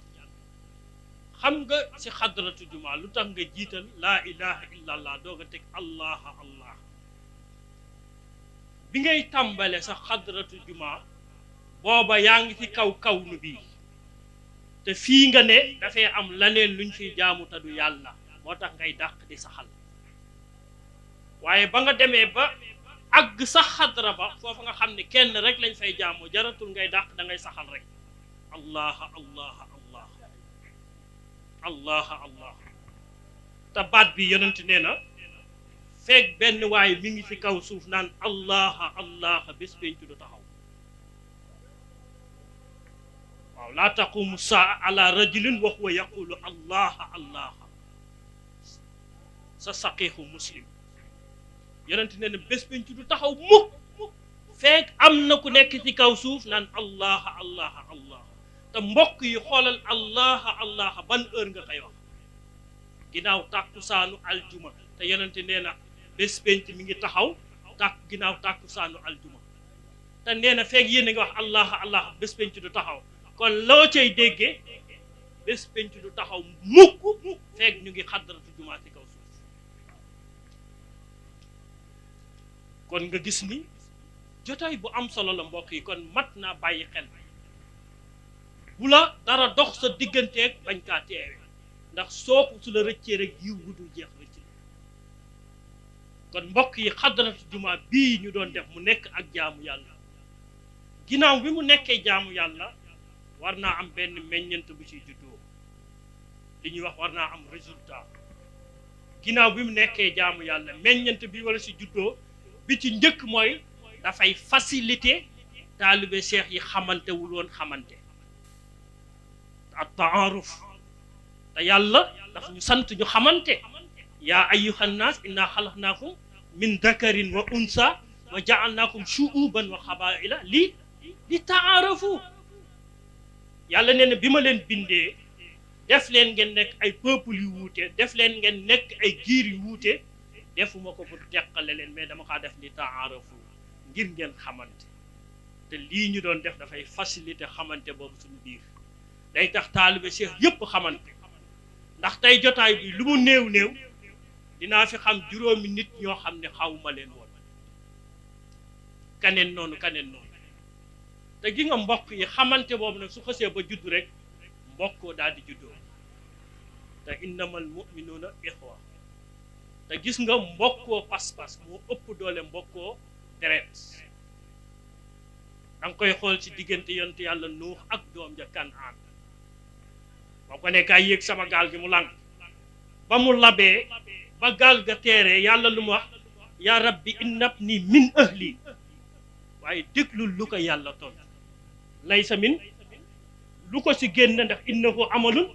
xam nga ci xadratu juma lu tax nga jiital laa ilaha illa allah doog a teg allah allah bi ngay tàmbale sa xadratu juma booba yaa ngi ci kaw nu bii te fii nga ne dafay am laneen luñ fiy jaamu te du yàlla moo tax ngay dàq di saxal waaye ba nga demee ba àgg sax xadra ba foofu nga xam ne kenn rek lañ fay jaamu jaratul ngay dàq da ngay saxal rek allah allah allah allah allah te baat bi yonent nee na feeg benn waaye mi ngi ci kaw suuf naan allah allah bés pencu du taxaw waaw laa taqumu saa ala rajulin wa huwa yaqulu allah allah sa saqiixu muslim yonent nee na bés penc du taxaw mukk fekk am na ku nekk ci kaw suuf naan allah allah allah te mbokk yi xoolal allah allah ban heure nga koy wax ginnaaw tàkkusaanu aljuma te yonent nee na bés penc mi ngi taxaw ginnaaw tàkkusaanu aljuma te nee na fekk yéen a ngi wax allah allah bés penc du taxaw kon loo cay déggee bés penc du taxaw mukk fekk ñu ngi xadaratu jumaa ci kaw suuf kon nga gis ni jotaay bu am solo la mbokk yi kon mat naa bàyyi xel bu la dara dox sa digganteeg bañ kaa teewe ndax soo ko su la rëccee rek yiw wu dul jeex rëcc kon mbokk yi xadaratu jumaa bii ñu doon def mu nekk ak jaamu yàlla ginnaaw bi mu nekkee jaamu yàlla war naa am benn meññent bu ciy juddoo li ñuy wax war naa am résultat ginnaaw bi mu nekkee jaamu yàlla meññent bi wala si juddoo bi ci njëkk mooy dafay faciliter taalibe cheikh yi xamante wul woon xamante at taaruf te yàlla daf ñu sant ñu xamante yaa ayyuhan naas inna xalaqnaakum min dakarin wa unsa wa jaalnaakum shuuban wa xabaila li taarafu yàlla nee na bi ma leen bindee def leen ngeen nekk ay peuple yu wuute def leen ngeen nekk ay giir yu wuute defuma ko pour teqale leen mais dama kaa def li taarafu ngir ngeen xamante te lii ñu doon def dafay faciliter xamante boobu suñu biir day tax taalibe cheikh yépp xamante ndax tey jotaay bi lu mu néew néew dinaa fi xam juróomi nit ñoo xam ne xawma leen woon kaneen noonu te gi nga mbokk yi xamante boobu nag su xësee ba juddu rek mbokkoo daal di juddoo te innamal mu'minuuna ixwa te gis nga mbokkoo pas-pas moo ëpp doole mbokkoo deret da nga koy xool ci diggante yonent yàlla nuux ak doom ja Kanaan ba ko ne kaay yéeg sama gaal gi mu lànk ba mu labee ba gaal ga teeree yàlla lu mu wax yaa rabbi innabni min ahli waaye déglul lu ko yàlla tontu laysa min lu ko ci génn ndax innahu amalun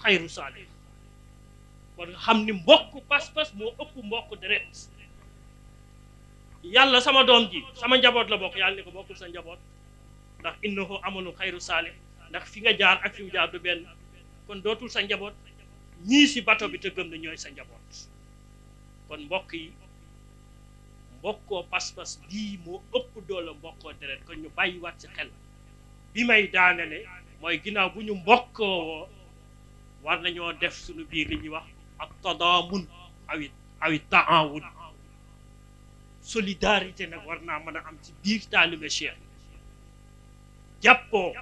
xayru saalih kon nga xam ni mbokk pas-pas moo ëpp mbokk deret yàlla sama doom ji sama njaboot la bokk yàlla ni ko bokkul sa njaboot ndax innahu amalun xayru saalih ndax fi nga jaar ak fi mu jaar du benn kon dootul sa njaboot ñii ci bato bi te gëm na ñooy sa njaboot kon mbokk yi mbokkoo pas-pas bii moo ëpp doole mbokkoo deret kon ñu bàyyiwaat ci xel bi may daanele mooy ginnaaw bu ñu mbokkoo war nañoo def suñu biir li ñuy wax ak tadaamun awi taawun solidarité nag war naa mën a am ci biir taalibe cheikh jàppoo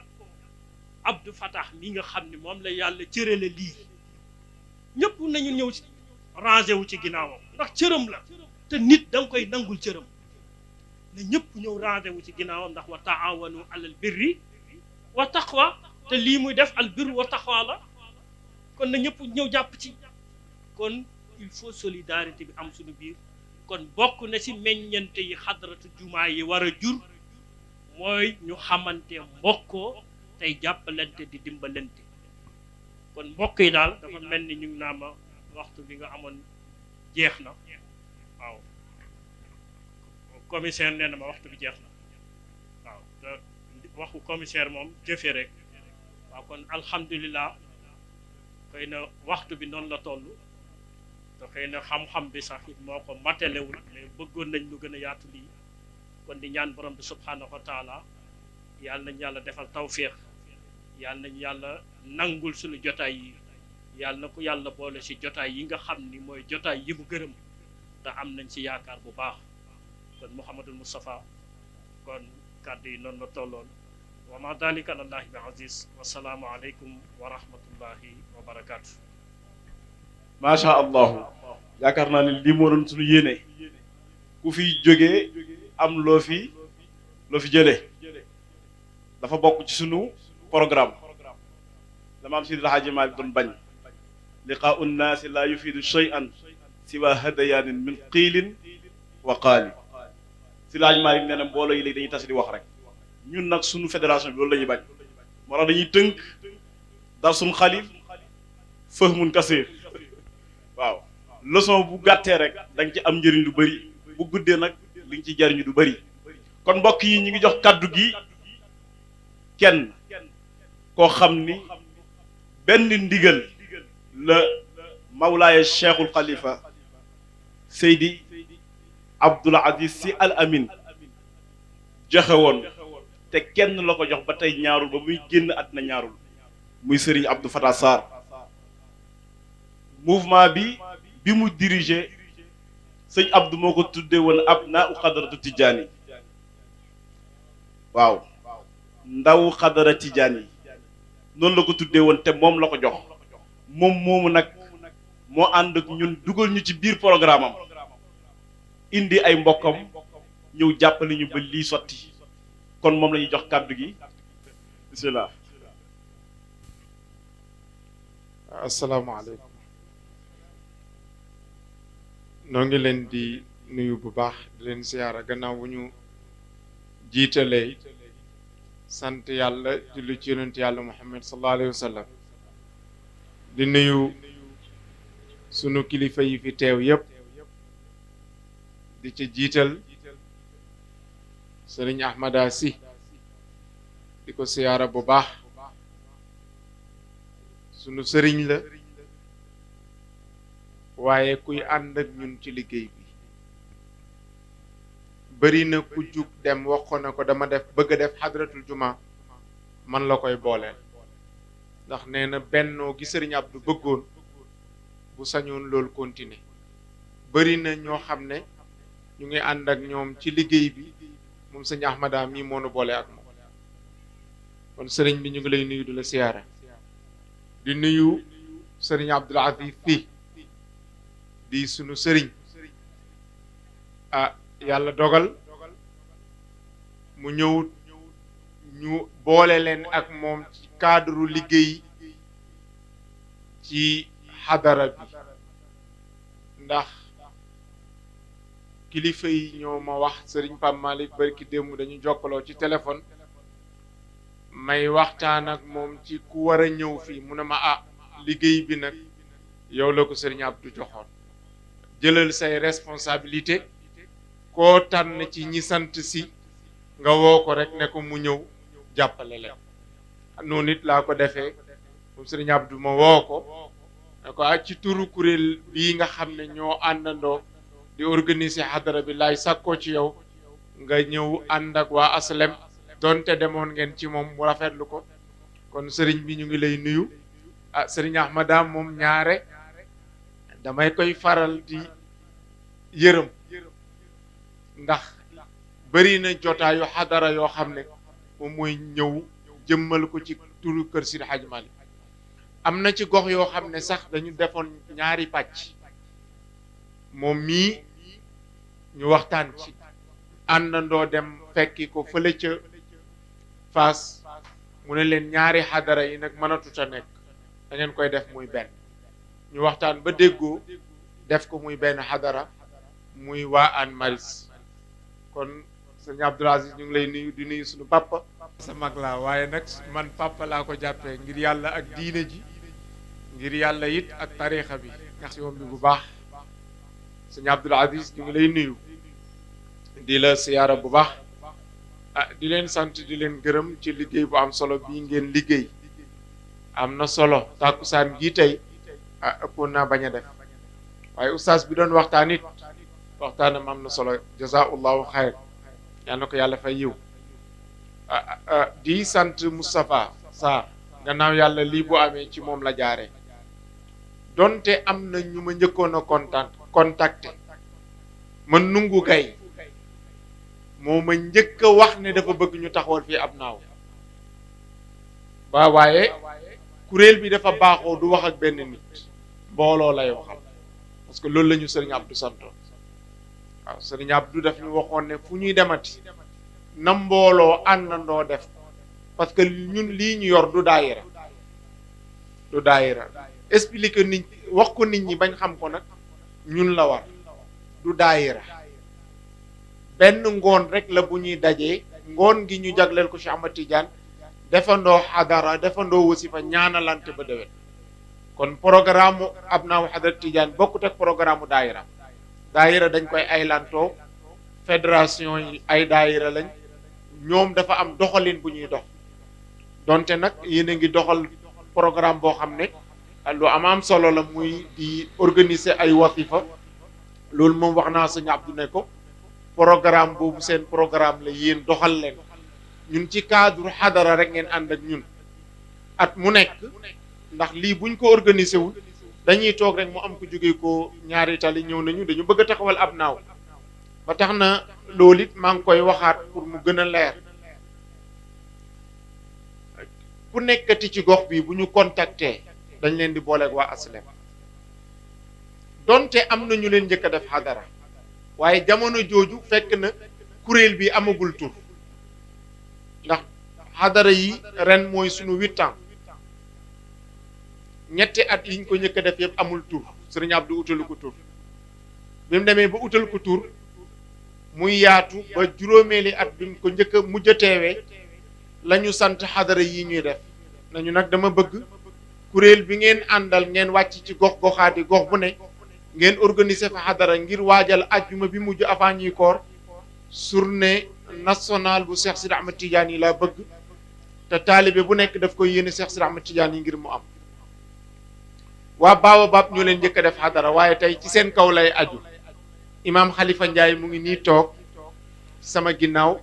Abdou Fatah mi nga xam ne moom la yàlla cërale lii ñëpp nañu ñëw ci rangé wu ci ginnaawam ndax cëram la te nit da nga koy nangul cëram ne ñëpp ñëw rangé wu ci ginnaawam ndax wa taawanu alal birri wa taqwa te lii muy def al birru wa taqwa la kon na ñëpp ñëw jàpp ci kon il faut solidarité bi am suñu biir kon bokk na ci meññante yi xadaratu jumaa yi war a jur mooy ñu xamante mbokkoo tey jàppalante di dimbalante kon mbokk yi daal dafa mel ni ñu ngi naa ma waxtu bi nga amoon jeex na waaw commissaire nee na ma waxtu bi jeex na waaw te waxu commissaire moom jëfe rek waaw kon alhamdulilah xëy na waxtu bi noonu la toll te xëy na xam-xam bi sax it moo ko matalewul mais bëggoon nañ lu gën a yaatu lii kon di ñaan borom bi subhanahu wa taala yàlla nañ yàlla defal tawféex yàlla nañ yàlla nangul suñu jotaay yi yàlla na ko yàlla boole ci jotaay yi nga xam ni mooy jotaay yi mu gërëm te am nañ ci yaakaar bu baax kon Mouhamadul Moustapha kon kàddu yi noonu la tolloon wa ma dalika alallahi bi aziz wasalaamu aleykum wa rahmatullahi wa barakaatu. macha allah yaakaar naa ne lii moo doon suñu yéene ku fi jógee am loo fi jëlee dafa bokk ci sunu programme dama am si Alxaaji Maalik doon bañ liqaau nnaasi laa yufiidu shay'an siwa hadayaanin min qiilin wa qaali si Alxaaji Maalik nee na mbooloo yi léegi dañuy tas di wax rek ñun nag sunu fédération bi loolu la ñuy bañ moo tax dañuy tënk dar suñu xalil fahmun kasiir waaw leçon bu gàttee rek da nga ci am njëriñ lu bari bu guddee nag li nga ci jariñu du bari kon mbokk yi ñu ngi jox kàddu gi kenn koo xam ni benn ndigal la Mawlaaya Cheikhul Khalifa Seydi Abdoul Aziz Sy Al Amin joxe woon te kenn la ko jox ba tey ñaarul ba muy génn àddina ñaarul muy Serigne Abdou Fatah Sarr mouvement bi mu dirigé sëñ Abdou moo ko tuddee woon abnaa u xadaratu Tijaani waaw ndaw xadara Tijaani noonu la ko tuddee woon te moom la ko jox moom moomu nag moo ànd ak ñun dugal ñu ci biir programme am indi ay mbokkam ñëw jàppale ñu ba lii sotti kon moom la ñuy jox kàddu gi bismillah. asalaamaaleykum noo ngi leen di nuyu bu baax di leen siyaara gannaaw bu ñu jiitalee sant yàlla julli ci yonent yàlla Muhammad sallallahu alayhi wa sallam di nuyu sunu kilifa yi fi teew yépp di ci jiital sëriñ Ahmada Sy di ko siyaara bu baax sunu sëriñ la waaye kuy ànd ak ñun ci liggéey bi bari na ku jug dem waxoon na ko dama bëgg a def xadratul juma man la koy booleel ndax nee na bennoo gi sëriñ Abdou bëggoon bu sañoon loolu continuer bari na ñoo xam ne ñu ngi ànd ak ñoom ci liggéey bi moom sëñ Ahmada mii moo nu boole ak moom kon sëriñ bi ñu ngi lay nuyu di la siyaara di nuyu sëriñ Abdoul Aziz Sy di sunu sëriñ yàlla dogal mu ñëw ñu boole leen ak moom ci cadre liggéey ci xadara bi ndax kilifa yi ñoo ma wax sëriñ Pape Malick barki démb dañu jokkaloo ci téléphone may waxtaan ak moom ci ku war a ñëw fii mu ne ma liggéey bi nag yow la ko sëriñ Abdou joxoon jëlal say responsabilité koo tànn ci ñi sant si nga woo ko rek ne ko mu ñëw jàppale leen noonu it laa ko defee moom sëriñ Abdou ma woo ko ne ko ci turu kuréel bii nga xam ne ñoo àndandoo di organiser xadara bi laay sàkkoo ci yow nga ñëw ànd ak waa aslem donte demoon ngeen ci moom mu rafetlu ko kon sëriñ bi ñu ngi lay nuyu sëriñ Ahmada moom ñaare damay koy faral di yërëm ndax bari na jotaayu xadara yoo xam ne moom mooy ñëw jëmmal ko ci turu kër Seydi Hadji Malick am na ci gox yoo xam ne sax dañu defoon ñaari pàcc moom mii ñu waxtaan ci àndandoo dem fekki ko fële ca Fass mu ne leen ñaari xadara yi nag mënatut a nekk da ngeen koy def muy benn ñu waxtaan ba déggoo def ko muy benn xadara muy waa Hann Maristes kon sëñ Abdoul Aziz ñu ngi lay nuyu di nuyu suñu papa sa mag laa waaye nag man papa laa ko jàppee ngir yàlla ak diine ji ngir yàlla it ak tariixa bi ndax yoon bi bu baax sëñ Abdoul Aziz ñu ngi lay nuyu di la siyaara bu baax di leen sant di leen gërëm ci liggéey bu am solo bii ngeen liggéey am na solo tàkkusaan gii tey ëppoon naa bañ a def waaye oustaz bi doon waxtaan it waxtaanam am na solo jazaullahu xayr yal na ko yàlla fay yiw di sant Moustapha Sarr gannaaw yàlla lii bu amee ci moom la jaaree donte am na ñu ma njëkkoon a contacté man nungu gay moo ma njëkk a wax ne dafa bëgg ñu taxawal fii ab naaw waaye kuréel bi dafa baaxoo du wax ak benn nit mbooloo lay waxal parce que loolu la ñu sëriñ Abdou santoon waaw sëriñ Abdou daf ñu waxoon ne fu ñuy demati na mbooloo àndandoo def parce que ñun lii ñu yor du daayira expliquer nit wax ko nit ñi bañ xam ko nag ñun la war du daayira benn ngoon rek la bu ñuy dajee ngoon gi ñu jagleel ko Cheikh Ahmad Tidiane defandoo xadara defandoo wasifa ñaanalante ba déwén kon programme Abnaaw Hadrat Tidiane bokkut ak programme daayira daayira dañ koy aylantoo fédération yi ay daayira lañ ñoom dafa am doxalin bu ñuy dox donte nag yéen a ngi doxal programme boo xam ne lu am solo la muy di organiser ay wasifa loolu moom wax naa sëñ Abdou ne ko programme boobu seen programme la yéen doxal leen ñun ci cadre xadara rek ngeen ànd ak ñun at mu nekk ndax lii buñ ko organiser wul dañuy toog rek mu am ko jógee ko ñaari tali ñëw nañu dañu bëgg a taxawal Abnaaw ba tax na loolu it maa ngi koy waxaat pour mu gën a leer ku nekkati ci gox bi bu ñu contacter dañ leen di booleeg waa aslem donte am na ñu leen njëkk a def xadara waaye jamono jooju fekk na kuréel bi amagul tur ndax xadara yi ren mooy sunu 8 ans ñetti at yiñ ko njëkk a def yëpp amul tur sëriñ Abdou utalu ko tur bi mu demee ba utal ko tur muy yaatu ba juróomeeli at bi mu ko njëkk a mujj a teewee la ñu sant xadara yi ñuy def nañu nag dama bëgg kuréel bi ngeen àndal ngeen wàcc ci gox goxaati gox bu ne ngeen organiser fa xadara ngir waajal ajjuma bi mujj avant ñuy koor journée nationale bu Cheikh Sidi Ahmed Tidiane yi laa bëgg te taalibe bu nekk daf koy yéene Cheikh Sidi Ahmed Tidiane yi ngir mu am waa Baobab ñoo leen njëkk a def xadara waaye tey ci seen kaw lay aju imaam Khalifa Ndiaye mu ngi nii toog sama ginnaaw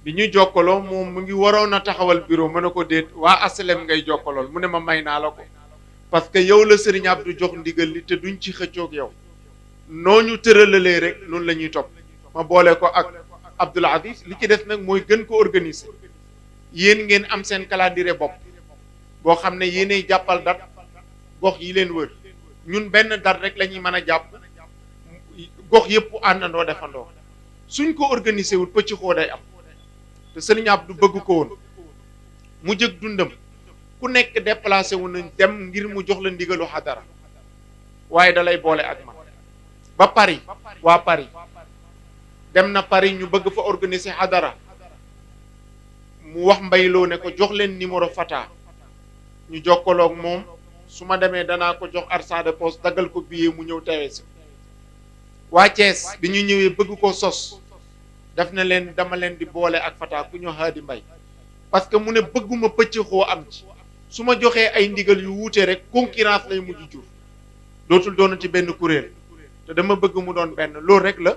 bi ñu jokkaloo moom mu ngi waroon a taxawal bureau mën na ko déet waa aslem ngay jokkalool mu ne ma may naa la ko parce que yow la Serigne Abdou jox ndigal li te duñ ci xëccoog yow noo ñu tëralalee rek noonu la ñuy topp ma boole ko ak Abdoul Aziz li ci des nag mooy gën ko organiser yéen ngeen am seen calendrier bopp boo xam ne yéenay jàppal dat gox yi leen wër ñun benn dat rek la ñuy mën a jàpp gox yëpp àndandoo defandoo suñ ko organiser wul pëcc xoo day am te Serigne Abdou bëgg ko woon mu jëg dundam ku nekk déplacé wu nañ dem ngir mu jox la ndigalu xadara waaye da lay boole ak man ba Paris waa Paris dem na Paris ñu bëgg fa organiser xadara mu wax mbayloo ne ko jox leen numéro Fata ñu jokkaloog moom su ma demee danaa ko jox argent de poste daggal ko billet mu ñëw teewee si waa Thiès bi ñu ñëwee bëgg ko sos def na leen dama leen di boole ak Fata ku ñu Haadi Mbay parce que mu ne bëgguma pëcc xoo am ci su ma joxee ay ndigal yu wuute rek concurrence lay mujj jur dootul doonati benn kuréel te dama bëgg mu doon benn loolu rek la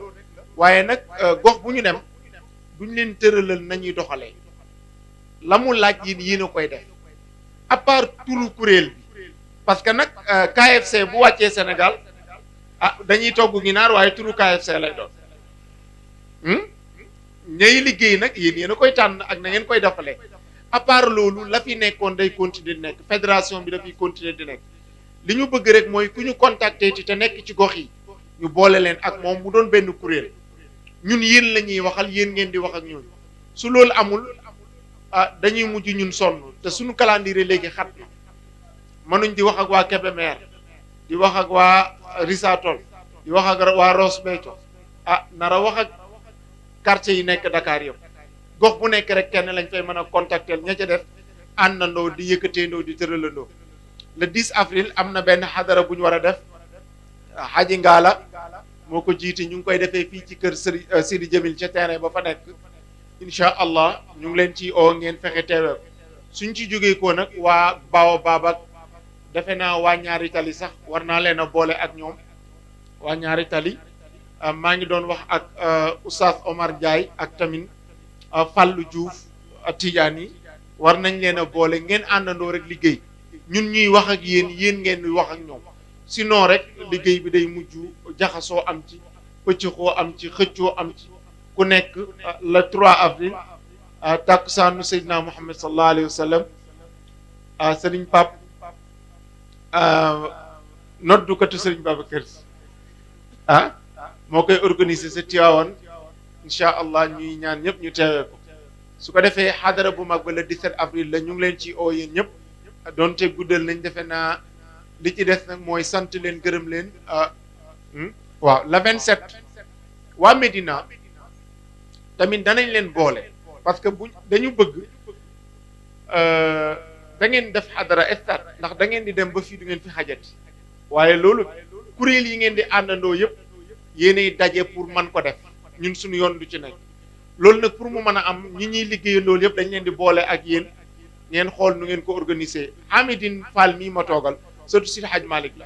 waaye nag gox bu ñu dem duñ leen tëralal nañuy doxalee la mu laaj yéen a koy def à part turu kuréel bi parce que nag KFC bu wàccee Sénégal dañuy togg ginaar waaye turu KFC lay doon ñay liggéey nag yéen a koy tànn ak na ngeen koy defalee à part loolu la fi nekkoon day continuer di nekk fédération bi dafay continuer di nekk li ñu bëgg rek mooy ku ñu contacter te nekk ci gox yi ñu boole leen ak moom mu doon benn kuréel ñun yéen la ñuy waxal yéen ngeen di wax ak ñun su loolu amul dañuy mujj ñun sonn te suñu calendrier léegi xat na mënuñ di wax ak waa Kébémer di wax ak waa Risatol di wax ak waa Ross Béthio nara wax ak quartier yi nekk Dakar yëpp gox bu nekk rek kenn lañ fay mën a contacter ña ca def àndandoo di yëkkateendoo di tëralandoo le 10 avril am na benn xadara bu ñu war a def Haji Ngala moo ko jiite ñu ngi koy defee fii ci kër Sidi Jamil ca terrain ba fa nekk incha allah ñu ngi leen ci oo ngeen fexe teewee ko suñ ci jógee ko nag waa Baobab ak defe naa waa ñaari tali sax war naa leen a boole ak ñoom waa ñaari tali maa ngi doon wax ak Oustaz Omar Ndiaye ak tamit Fallou Diouf Tidiane yi war nañ leen a boole ngeen àndandoo rek liggéey ñun ñuy wax ak yéen ngeen di wax ak ñoom sinon rek liggéey bi day mujj jaxasoo am ci pëccxoo am ci xëccoo am ci ku nekk le 3 avril takkusaanu Seydina Muhammad sallallahu alayhi wa sallam Sëriñ Pap noddukatu Sëriñ Babacar moo koy organiser sa Tiwaawan incha allah ñuy ñaan ñëpp ñu teewee ko su ko defee xadara bu mag ba le 17 avril la ñu ngi leen ci oo yéen ñëpp doonte guddal nañ defe naa li ci des nag mooy sant leen gërëm leen waaw le 27 waa Médina tamit danañ leen boole parce que dañu bëgg da ngeen def xadara stade ndax da ngeen di dem ba fii du ngeen fi xajati waaye loolu kuréel yi ngeen di àndandoo yëpp yéenay daje pour man ko def ñun suñu yoon du ci nekk loolu nag pour mu mën a am ñi ñuy liggéeyandoo yëpp dañ leen di boole ak yéen ngeen xool nu ngeen ko organiser. Hamidine Fall mii ma toogal surtout si Hadj Malick la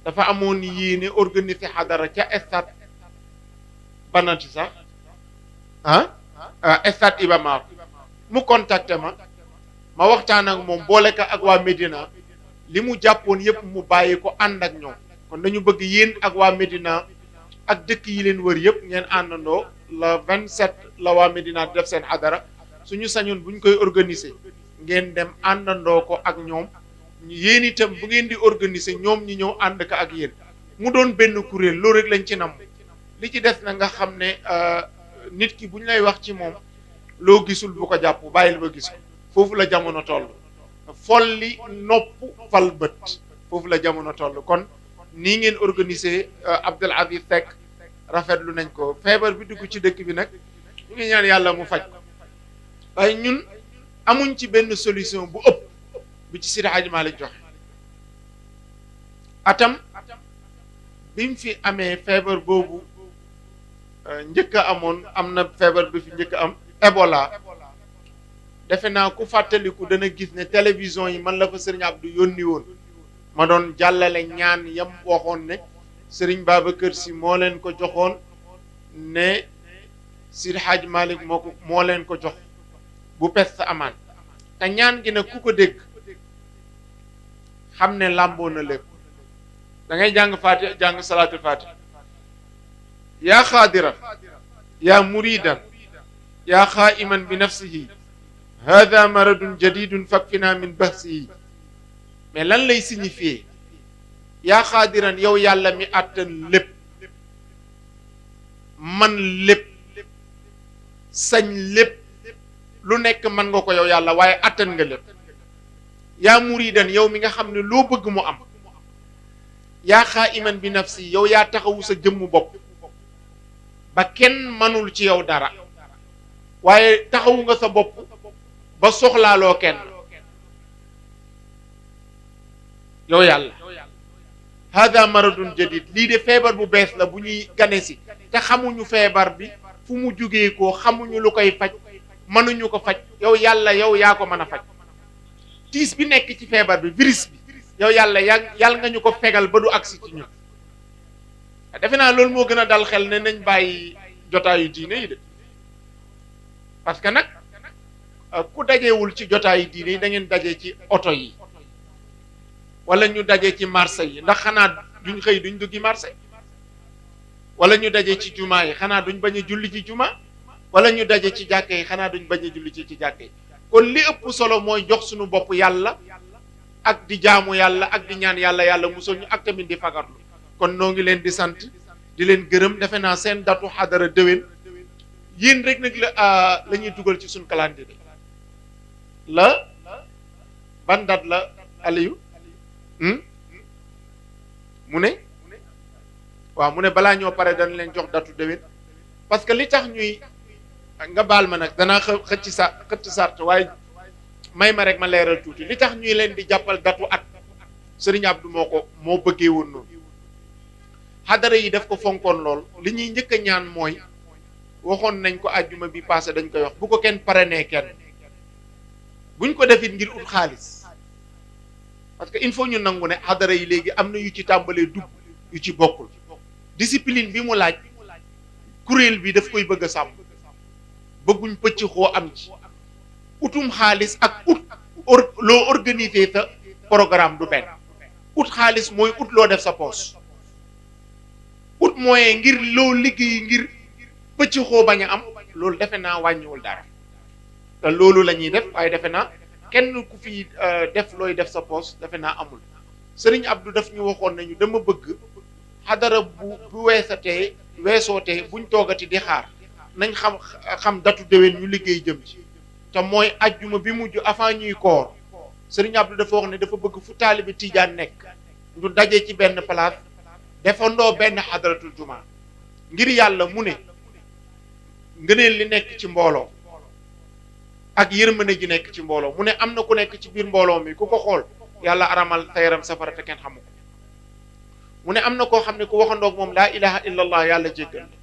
dafa amoon yéene organiser xadara ca stade banati sax stade Iba Mar mu contacté ma waxtaan ak moom boole ko ak waa Médina li mu jàppoon yëpp mu bàyyi ko ànd ak ñoom kon dañu bëgg yéen ak waa Médina ak dëkk yi leen wër yëpp ngeen àndandoo le 27 la waa Médina def seen xadara suñu sañoon bu ñu koy organiser ngeen dem àndandoo ko ak ñoom yéen itam bu ngeen di organiser ñoom ñi ñëw ànd ko ak yéen mu doon benn kuréel loolu rek lañ ci nam li ci des na nga xam ne nit ki bu ñu lay wax ci moom loo gisul bu ko jàpp bàyyil ba gis ko foofu la jamono toll folli nopp fal bët foofu la jamono toll kon nii ngeen organiser Abdoul Aziz Seck rafetlu nañ ko feebar bi dugg ci dëkk bi nag ñu ngi ñaan yàlla mu faj waaye ñun amuñ ci benn solution bu ëpp bi ci Seydi Hadji Malick joxe atam bi mu fi amee feebar boobu njëkk a amoon am na feebar bi fi njëkk a am Ebola defe naa ku fàttaliku dana gis ne télévision yi man la fa Serigne Abdou yónni woon ma doon jàllale ñaan yam waxoon ne Serigne Babacar Sy moo leen ko joxoon ne Seydi Hadji Malick moo leen ko jox bu peste amaan te ñaan gi nag ku ko dégg xam ne làmboo na lépp da ngay jàng Faatiha jàng salaatul Faatiha yaa xaadiran yaa muridan yaa xaa'iman bi nafsihi hada maradun jadidun fakfina min bahsihi mais lan lay signifier yaa xaadiran yow yàlla mi àttan lépp man lépp sañ lépp lu nekk mën nga ko yow yàlla waaye àttan nga lépp yaa muridan yow mi nga xam ne loo bëgg mu am yaa xaa'iman bi nafsi yow yaa taxawu sa jëmmu bopp ba kenn mënul ci yow dara waaye taxawu nga sa bopp ba soxlaaloo kenn yow yàlla hada maradun jadid lii de feebar bu bees la bu ñuy gane si te xamuñu feebar bi fu mu jugee ko xamuñu lu koy faj mënuñu ko faj yow yàlla yow yaa ko mën a faj tiis bi nekk ci feebar bi virus bi yow yàlla yàlla nga ñu ko fegal ba du agsi ci ñun defe naa loolu moo gën a dal xel ne nañ bàyyi jotaayu diine yi de parce que nag ku dajewul ci jotaayu diine yi da ngeen daje ci oto yi wala ñu daje ci marché yi ndax xanaa duñ xëy duñ duggi marché wala ñu daje ci jumaa yi xanaa duñ bañ a julli ci jumaa wala ñu daje ci jàkke yi xanaa duñ bañ a julli ci jàkke yi kon li ëpp solo mooy jox suñu bopp yàlla ak di jaamu yàlla ak di ñaan yàlla yàlla musal ñu ak tamit di fagarlu kon noo ngi leen di sant di leen gërëm defe naa seen datu xadara déwén yéen rek nag la ñuy dugal ci suñ calendrier la ban date la Aliou mu ne waaw mu ne balaa ñoo pare dañ leen jox datu déwén parce que li tax ñuy nga baal ma nag danaa xëcc sart waaye may ma rek ma leeral tuuti li tax ñuy leen di jàppal datu at Serigne Abdou moo bëggee woon noonu xadara yi daf ko fonkoon lool li ñuy njëkk a ñaan mooy waxoon nañ ko àjjuma bi passé dañ koy wax bu ko kenn parrainé kenn buñ ko defit ngir ut xaalis parce que il faut ñu nangu ne xadara yi léegi am na yu ci tàmbalee dugg yu ci bokkul discipline bi mu laaj kuréel bi daf koy bëgg a sàmm bëgguñ pëcc xoo am ci utum xaalis ak loo organiser sa programme du benn ut xaalis mooy ut loo def sa poche ut moyen ngir loo liggéey ngir pëcc xoo bañ a am loolu defe naa wàññiwul dara te loolu la ñuy def waaye defe naa kenn ku fi def looy def sa poche defe naa amul Serigne Abdou daf ñu waxoon nañu dama bëgg xadara bu weesootee buñ toogati di xaar nañ xam datu déwén ñu liggéey jëm ci te mooy ajjuma bi mujj avant ñuy koor Serigne Abdou dafa wax ne dafa bëgg fu taalibi Tijaan nekk ñu daje ci benn place defandoo benn xadaratul juma ngir yàlla mu ne ngëneel li nekk ci mbooloo ak yërmande ji nekk ci mbooloo mu ne am na ku nekk ci biir mbooloo mi ku ko xool yàlla aramal sa yaram safara te kenn xamu ko mu ne am na koo xam ne ku waxandoog moom laa ilaha illallah yàlla jéggal la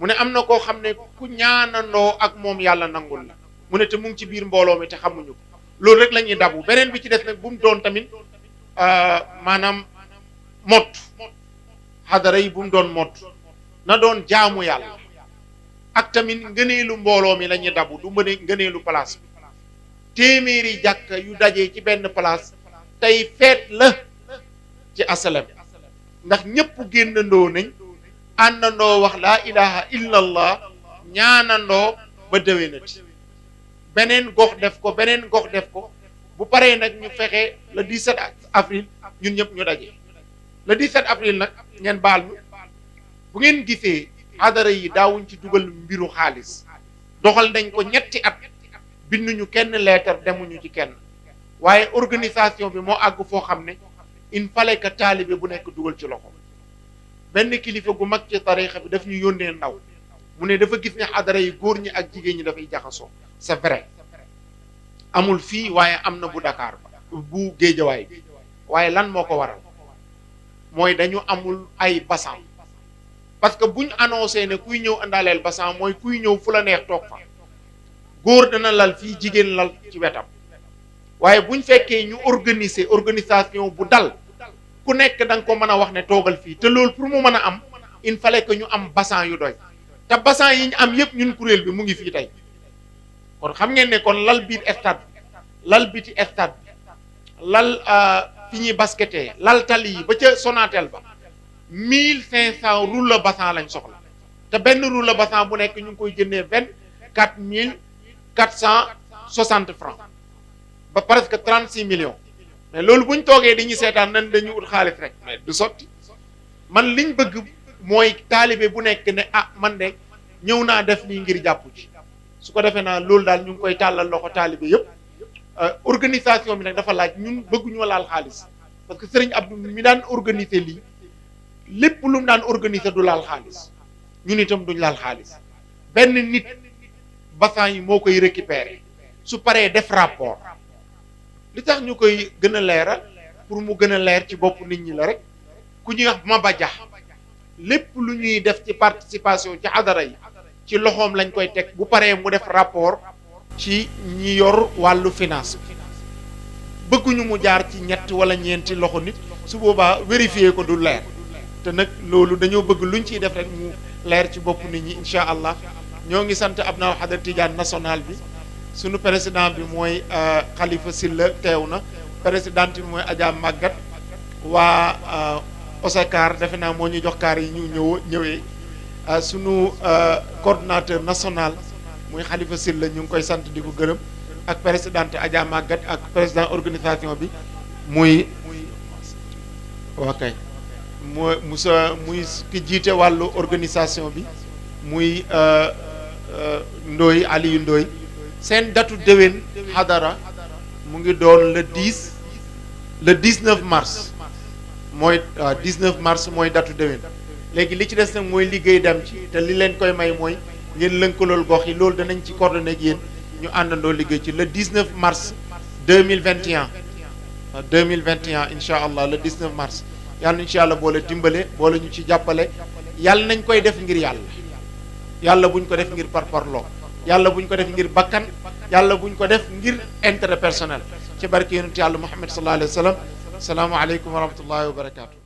mu ne am na koo xam ne ku ñaanandoo ak moom yàlla nangul la mu ne te mu ngi ci biir mbooloo mi te xamuñu ko loolu rek la ñuy dabu beneen bi ci des nag bu mu doon tamit maanaam mott xadara yi bu mu doon mott na doon jaamu yàlla ak tamit ngëneelu mbooloo mi la ñuy dabu du mëne ngëneelu place bi téeméeri jàkk yu dajee ci benn place tey feet la ci asalam ndax ñëpp génnandoo nañ àndandoo wax laa ilaha illallah ñaanandoo ba déwénati beneen gox def ko beneen gox def ko bu paree nag ñu fexe le 17 avril ñun ñëpp ñu daje le 17 avril nag ngeen baal ñu bu ngeen gisee xadara yi daawuñ ci dugal mbiru xaalis doxal nañ ko ñetti at binduñu kenn leetar demuñu ci kenn waaye organisation bi moo àgg foo xam ne il fallait que taalibe bu nekk dugal ci loxo benn kilifa gu mag ci tarixa bi daf ñu yónnee ndaw mu ne dafa gis ne xadara yi góor ñi ak jigéen ñi dafay jaxasoo c'est vrai amul fii waaye am na bu Dakar bu Géejawaay bi waaye lan moo ko waral mooy dañu amul ay basan parce que buñ annoncé ne kuy ñëw àndaaleel basan mooy kuy ñëw fu la neex toog fa góor dana lal fii jigéen lal ci wetam waaye buñ fekkee ñu organisation bu dal ku nekk da nga ko mën a wax ne toogal fii te loolu pour mu mën a am il fallait que ñu am basan yu doy te basan yi ñu am yépp ñun kuréel bi mu ngi fii tey kon xam ngeen ne kon lal biir stade bi lal biti stade bi lal fi ñuy basketee lal tali yi ba ca Sonatel ba 1500 rouleau bassan lañ soxla te benn rouleau bassan bu nekk ñu ngi koy jëndee 24 460 francs ba presque 36 millions mais loolu buñ toogee dañuy seetaan nan dañu ut xaalis rek mais du sotti man liñ bëgg mooy taalibe bu nekk ne ah man de ñëw naa def lii ngir jàpp ci su ko defee naa loolu daal ñu ngi koy tàllal loxo taalibe yëpp organisation bi nag dafa laaj ñun bëgguñoo laal xaalis parce que Serigne Abdou mi daan organiser lii lépp lu mu daan organiser du laal xaalis ñun itam duñ laal xaalis benn nit bassan yi moo koy récupérer su paree def rapport li tax ñu koy gën a leeral pour mu gën a leer ci bopp nit ñi la rek ku ñuy wax Maba Dia lépp lu ñuy def ci participation ci xadara yi ci loxoom lañ koy teg bu paree mu def rapport ci ñi yor wàllu finance bi bëgguñu mu jaar ci ñett wala ñeenti loxo nit su boobaa vérifier ko du leer te nag loolu dañoo bëgg luñ ciy def rek mu leer ci bopp nit ñi incha allah ñoo ngi sant Abnaa Hadara Tidiane national bi sunu président bi mooy Khalifa Silla teew na présidente bi mooy Adja Magat waa Osakar defe naa moo ñu jox kaar yi ñu ñëwee sunu coordonnateur national muy Khalifa Silla ñu ngi koy sant di ko gërëm ak présidente Adja Magat ak président organisation bi muy ok muy ki jiite wàllu organisation bi muy Ndoye Aliou Ndoye seen datu déwén xadara mu ngi doon le 19 mars mooy 19 mars mooy datu déwén léegi li ci des nag mooy liggéey dem ci te li leen koy may mooy ngeen lënkalool gox yi loolu danañ ci coordonné ak yéen ñu àndandoo liggéey ci le 19 mars 2021 incha allah le 19 mars yàlla incha allah boole dimbale boole ñu ci jàppale yàlla nañ koy def ngir yàlla buñ ko def ngir parparloo yàlla buñ ko def ngir bakkan yàlla buñ ko def ngir intérêt personnel ci barke yonent yàlla Muhammad sallallahu alayhi wa sallam salaamu aleykum wa rahmatullahi wa barakaatu.